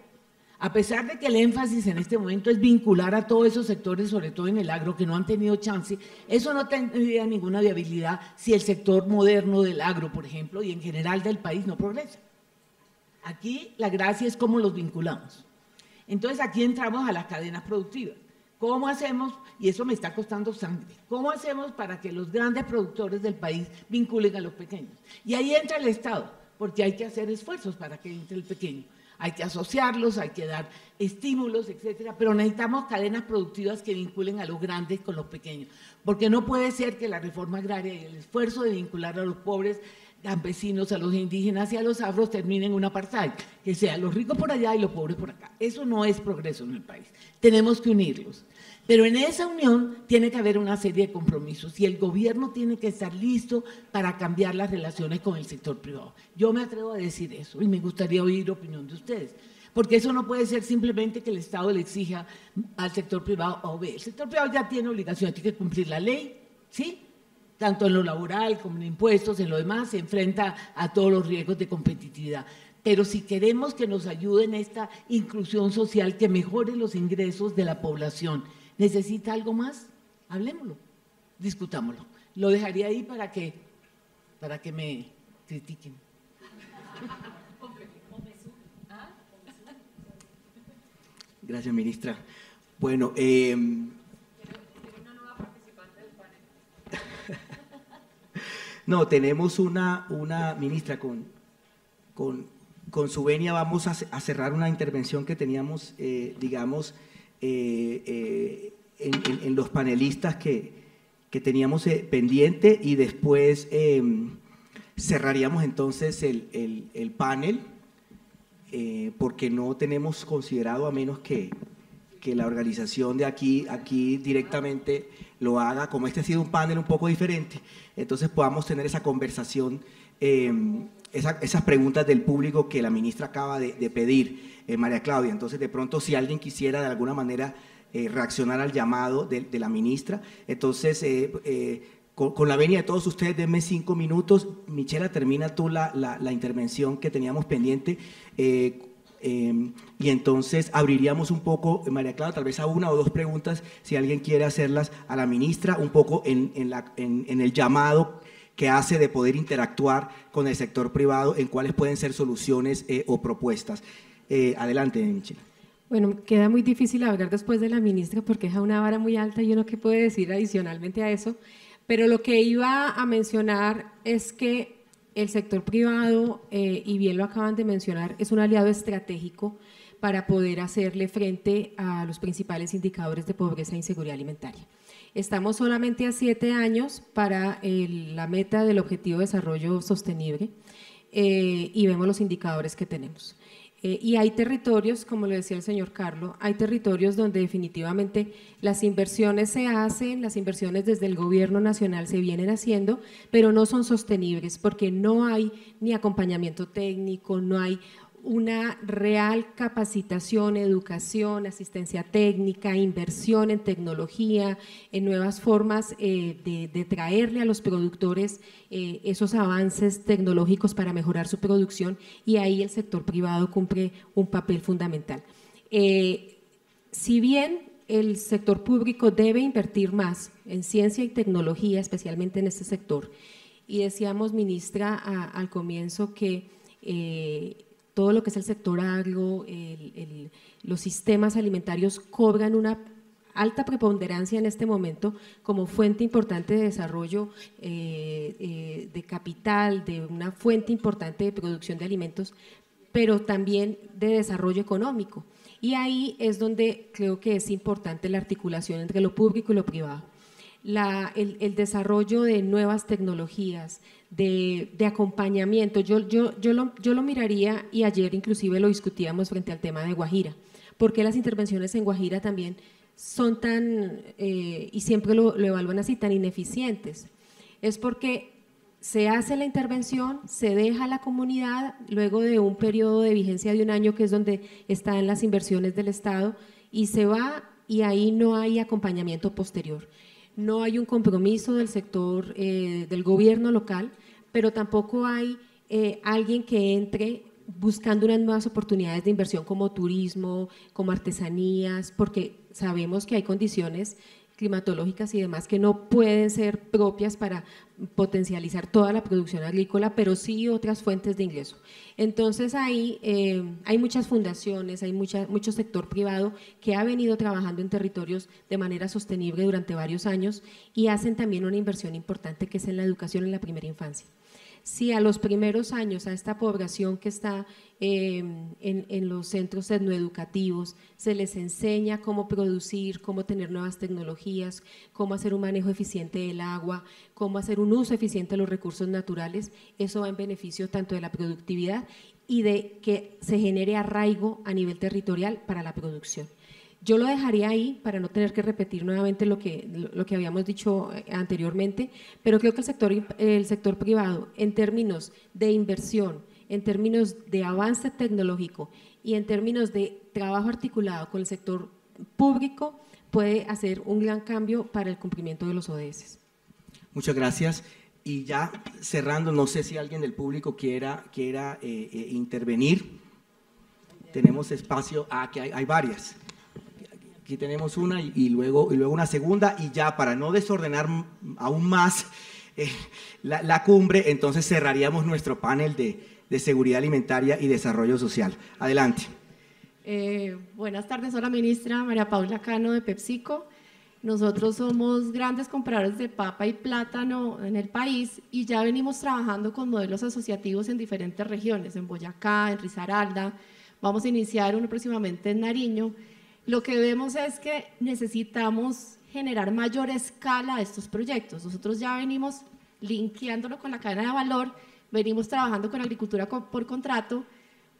A pesar de que el énfasis en este momento es vincular a todos esos sectores, sobre todo en el agro, que no han tenido chance, eso no tendría ninguna viabilidad si el sector moderno del agro, por ejemplo, y en general del país no progresa. Aquí la gracia es cómo los vinculamos. Entonces aquí entramos a las cadenas productivas. ¿Cómo hacemos? Y eso me está costando sangre. ¿Cómo hacemos para que los grandes productores del país vinculen a los pequeños? Y ahí entra el Estado, porque hay que hacer esfuerzos para que entre el pequeño. Hay que asociarlos, hay que dar estímulos, etcétera, pero necesitamos cadenas productivas que vinculen a los grandes con los pequeños, porque no puede ser que la reforma agraria y el esfuerzo de vincular a los pobres campesinos, a los indígenas y a los afros terminen en un apartheid, que sean los ricos por allá y los pobres por acá. Eso no es progreso en el país. Tenemos que unirlos. Pero en esa unión tiene que haber una serie de compromisos y el gobierno tiene que estar listo para cambiar las relaciones con el sector privado. Yo me atrevo a decir eso y me gustaría oír opinión de ustedes, porque eso no puede ser simplemente que el Estado le exija al sector privado A o B. El sector privado ya tiene obligación, tiene que cumplir la ley, ¿sí? Tanto en lo laboral como en impuestos, en lo demás, se enfrenta a todos los riesgos de competitividad. Pero si queremos que nos ayuden esta inclusión social, que mejore los ingresos de la población, ¿necesita algo más? Hablemoslo, discutámoslo. Lo dejaría ahí para que me critiquen. Gracias, ministra. Bueno, no, tenemos una ministra con su venia vamos a cerrar una intervención que teníamos, digamos, en los panelistas que teníamos pendiente y después cerraríamos entonces el panel porque no tenemos considerado, a menos que la organización de aquí directamente lo haga, como este ha sido un panel un poco diferente, entonces podamos tener esa conversación, esas preguntas del público que la ministra acaba de pedir, María Claudia. Entonces, de pronto, si alguien quisiera de alguna manera reaccionar al llamado de la ministra, entonces, con la venia de todos ustedes, denme 5 minutos. Michela, termina tú la intervención que teníamos pendiente, y entonces abriríamos un poco, María Clara, tal vez a 1 o 2 preguntas, si alguien quiere hacerlas a la ministra, un poco en el llamado que hace de poder interactuar con el sector privado, en cuáles pueden ser soluciones o propuestas. Adelante, Michela. Bueno, queda muy difícil hablar después de la ministra porque es una vara muy alta y uno qué puede decir adicionalmente a eso, pero lo que iba a mencionar es que el sector privado, y bien lo acaban de mencionar, es un aliado estratégico para poder hacerle frente a los principales indicadores de pobreza e inseguridad alimentaria. Estamos solamente a 7 años para la meta del Objetivo de Desarrollo Sostenible y vemos los indicadores que tenemos. Y hay territorios, como lo decía el señor Carlos, hay territorios donde definitivamente las inversiones se hacen, las inversiones desde el gobierno nacional se vienen haciendo, pero no son sostenibles porque no hay ni acompañamiento técnico, no hay una real capacitación, educación, asistencia técnica, inversión en tecnología, en nuevas formas de traerle a los productores esos avances tecnológicos para mejorar su producción, y ahí el sector privado cumple un papel fundamental. Si bien el sector público debe invertir más en ciencia y tecnología, especialmente en este sector, y decíamos, ministra, al comienzo que todo lo que es el sector agro, los sistemas alimentarios cobran una alta preponderancia en este momento como fuente importante de desarrollo de capital, de una fuente importante de producción de alimentos, pero también de desarrollo económico. Y ahí es donde creo que es importante la articulación entre lo público y lo privado. El desarrollo de nuevas tecnologías, de acompañamiento. Yo lo miraría, y ayer inclusive lo discutíamos frente al tema de Guajira, porque las intervenciones en Guajira también son tan, y siempre lo evalúan así, tan ineficientes. Es porque se hace la intervención, se deja a la comunidad luego de un periodo de vigencia de 1 año, que es donde están las inversiones del Estado, y se va, y ahí no hay acompañamiento posterior. No hay un compromiso del sector, del gobierno local, pero tampoco hay alguien que entre buscando unas nuevas oportunidades de inversión como turismo, como artesanías, porque sabemos que hay condiciones climatológicas y demás que no pueden ser propias para potencializar toda la producción agrícola, pero sí otras fuentes de ingreso. Entonces ahí hay muchas fundaciones, hay mucho sector privado que ha venido trabajando en territorios de manera sostenible durante varios años y hacen también una inversión importante que es en la educación en la primera infancia. Si a los primeros años a esta población que está en los centros etnoeducativos se les enseña cómo producir, cómo tener nuevas tecnologías, cómo hacer un manejo eficiente del agua, cómo hacer un uso eficiente de los recursos naturales, eso va en beneficio tanto de la productividad y de que se genere arraigo a nivel territorial para la producción. Yo lo dejaría ahí para no tener que repetir nuevamente lo que habíamos dicho anteriormente, pero creo que el sector privado, en términos de inversión, en términos de avance tecnológico y en términos de trabajo articulado con el sector público, puede hacer un gran cambio para el cumplimiento de los ODS. Muchas gracias. Y ya cerrando, no sé si alguien del público quiera intervenir. Tenemos espacio, que hay varias. Aquí tenemos una y luego una segunda, y ya para no desordenar aún más la cumbre, entonces cerraríamos nuestro panel de seguridad alimentaria y desarrollo social. Adelante. Buenas tardes, hola ministra, María Paula Cano de PepsiCo. Nosotros somos grandes compradores de papa y plátano en el país y ya venimos trabajando con modelos asociativos en diferentes regiones, en Boyacá, en Risaralda, vamos a iniciar uno próximamente en Nariño. Lo que vemos es que necesitamos generar mayor escala a estos proyectos. Nosotros ya venimos linkeándolo con la cadena de valor, venimos trabajando con agricultura por contrato,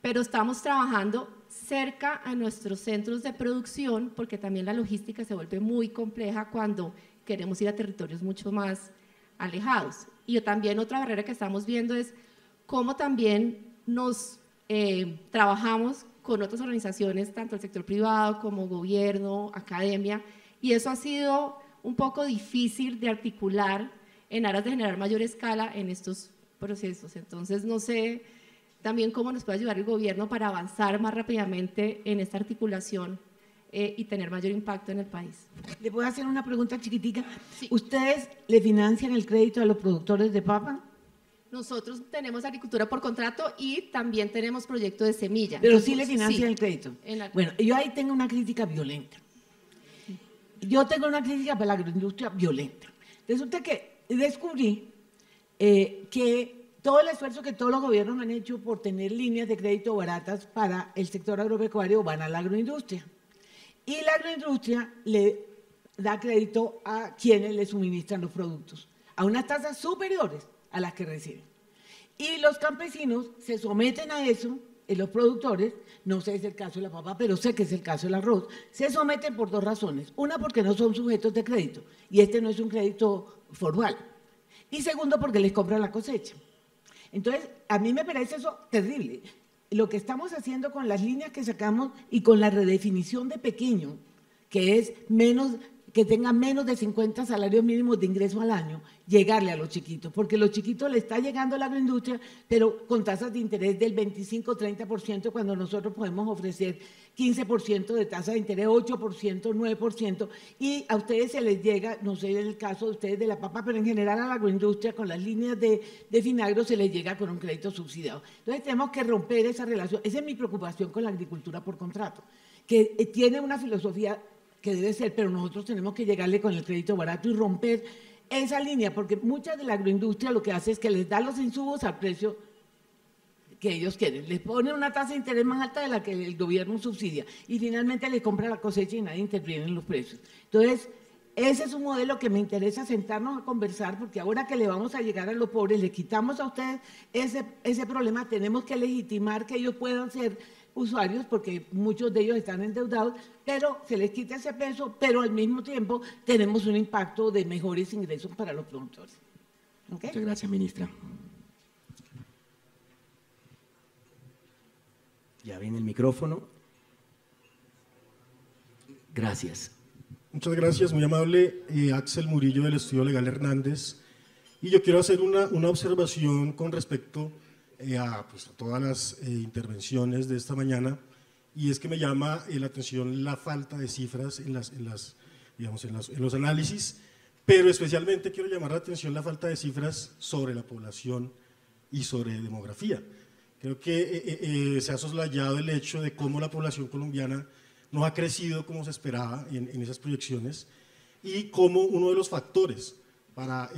pero estamos trabajando cerca a nuestros centros de producción porque también la logística se vuelve muy compleja cuando queremos ir a territorios mucho más alejados. Y también otra barrera que estamos viendo es cómo también nos trabajamos con otras organizaciones, tanto el sector privado como gobierno, academia, y eso ha sido un poco difícil de articular en aras de generar mayor escala en estos procesos. Entonces, no sé también cómo nos puede ayudar el gobierno para avanzar más rápidamente en esta articulación y tener mayor impacto en el país. ¿Le puedo hacer una pregunta chiquitica? Sí. ¿Ustedes le financian el crédito a los productores de papa? Nosotros tenemos agricultura por contrato y también tenemos proyecto de semilla. Pero entonces, sí le financian sí, el crédito. Bueno, yo ahí tengo una crítica violenta. Yo tengo una crítica para la agroindustria violenta. Resulta que descubrí que todo el esfuerzo que todos los gobiernos han hecho por tener líneas de crédito baratas para el sector agropecuario van a la agroindustria. Y la agroindustria le da crédito a quienes le suministran los productos, a unas tasas superiores a las que reciben. Y los campesinos se someten a eso, los productores, no sé si es el caso de la papa, pero sé que es el caso del arroz, se someten por dos razones. Una, porque no son sujetos de crédito, y este no es un crédito formal. Y segundo, porque les compran la cosecha. Entonces, a mí me parece eso terrible. Lo que estamos haciendo con las líneas que sacamos y con la redefinición de pequeño, que es que tengan menos de 50 salarios mínimos de ingreso al año, llegarle a los chiquitos, porque los chiquitos le está llegando a la agroindustria, pero con tasas de interés del 25-30%, cuando nosotros podemos ofrecer 15% de tasa de interés, 8%, 9%, y a ustedes se les llega, no sé en el caso de ustedes de la papa, pero en general a la agroindustria con las líneas de Finagro se les llega con un crédito subsidiado. Entonces tenemos que romper esa relación. Esa es mi preocupación con la agricultura por contrato, que tiene una filosofía que debe ser, pero nosotros tenemos que llegarle con el crédito barato y romper esa línea, porque mucha de la agroindustria lo que hace es que les da los insumos al precio que ellos quieren, les pone una tasa de interés más alta de la que el gobierno subsidia y finalmente les compra la cosecha y nadie interviene en los precios. Entonces, ese es un modelo que me interesa sentarnos a conversar, porque ahora que le vamos a llegar a los pobres, le quitamos a ustedes ese problema, tenemos que legitimar que ellos puedan ser usuarios, porque muchos de ellos están endeudados, pero se les quita ese peso, pero al mismo tiempo tenemos un impacto de mejores ingresos para los productores. ¿Okay? Muchas gracias, ministra. Ya viene el micrófono. Gracias. Muchas gracias, muy amable. Axel Murillo, del Estudio Legal Hernández. Y yo quiero hacer una observación con respecto a todas las intervenciones de esta mañana, y es que me llama la atención la falta de cifras en los análisis, pero especialmente quiero llamar la atención la falta de cifras sobre la población y sobre demografía. Creo que se ha soslayado el hecho de cómo la población colombiana no ha crecido como se esperaba en esas proyecciones, y cómo uno de los factores para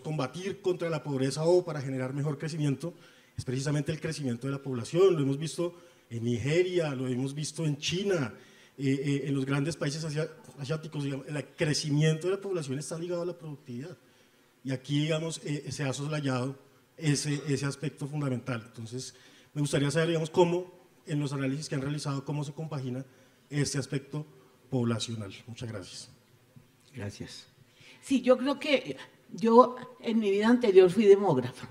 combatir contra la pobreza o para generar mejor crecimiento es precisamente el crecimiento de la población. Lo hemos visto en Nigeria, lo hemos visto en China, en los grandes países asiáticos. El crecimiento de la población está ligado a la productividad, y aquí se ha soslayado ese aspecto fundamental. Entonces me gustaría saber cómo en los análisis que han realizado, cómo se compagina este aspecto poblacional. Muchas gracias. Gracias. Sí, yo creo que yo en mi vida anterior fui demógrafa.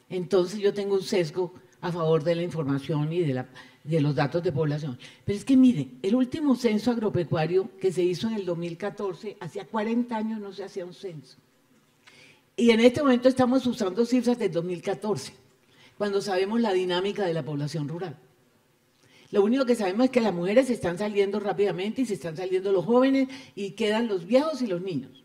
Entonces yo tengo un sesgo a favor de la información y de los datos de población. Pero es que miren, el último censo agropecuario que se hizo en el 2014, hacía 40 años no se hacía un censo. Y en este momento estamos usando cifras del 2014, cuando sabemos la dinámica de la población rural. Lo único que sabemos es que las mujeres se están saliendo rápidamente y se están saliendo los jóvenes y quedan los viejos y los niños.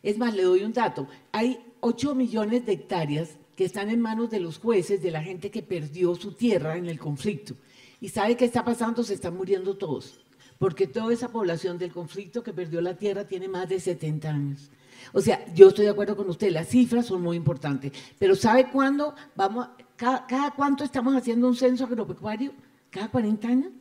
Es más, le doy un dato, hay 8 millones de hectáreas que están en manos de los jueces, de la gente que perdió su tierra en el conflicto. ¿Y sabe qué está pasando? Se están muriendo todos, porque toda esa población del conflicto que perdió la tierra tiene más de 70 años. O sea, yo estoy de acuerdo con usted, las cifras son muy importantes, pero ¿sabe cuándo cada cuánto estamos haciendo un censo agropecuario? ¿Cada 40 años?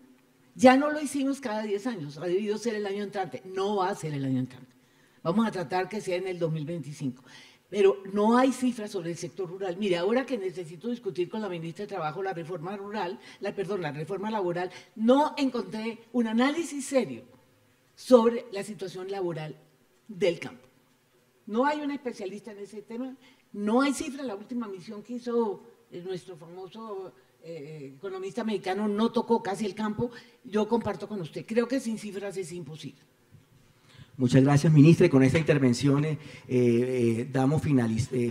Ya no lo hicimos cada 10 años, ha debido ser el año entrante, no va a ser el año entrante. Vamos a tratar que sea en el 2025. Pero no hay cifras sobre el sector rural. Mire, ahora que necesito discutir con la ministra de Trabajo la reforma laboral, no encontré un análisis serio sobre la situación laboral del campo. No hay un especialista en ese tema, no hay cifras. La última misión que hizo nuestro famoso economista mexicano no tocó casi el campo. Yo comparto con usted, creo que sin cifras es imposible. Muchas gracias, ministra. Y con esta intervención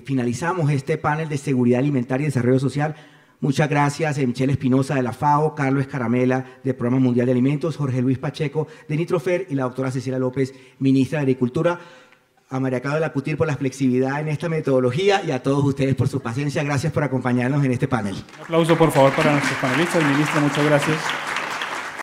finalizamos este panel de seguridad alimentaria y desarrollo social. Muchas gracias a Michelle Espinosa de la FAO, Carlos Escaramela del Programa Mundial de Alimentos, Jorge Luis Pacheco de Nitrofer y la doctora Cecilia López, ministra de Agricultura. A María Claudia de la Cutir por la flexibilidad en esta metodología y a todos ustedes por su paciencia. Gracias por acompañarnos en este panel. Un aplauso, por favor, para nuestros panelistas. Ministra, muchas gracias.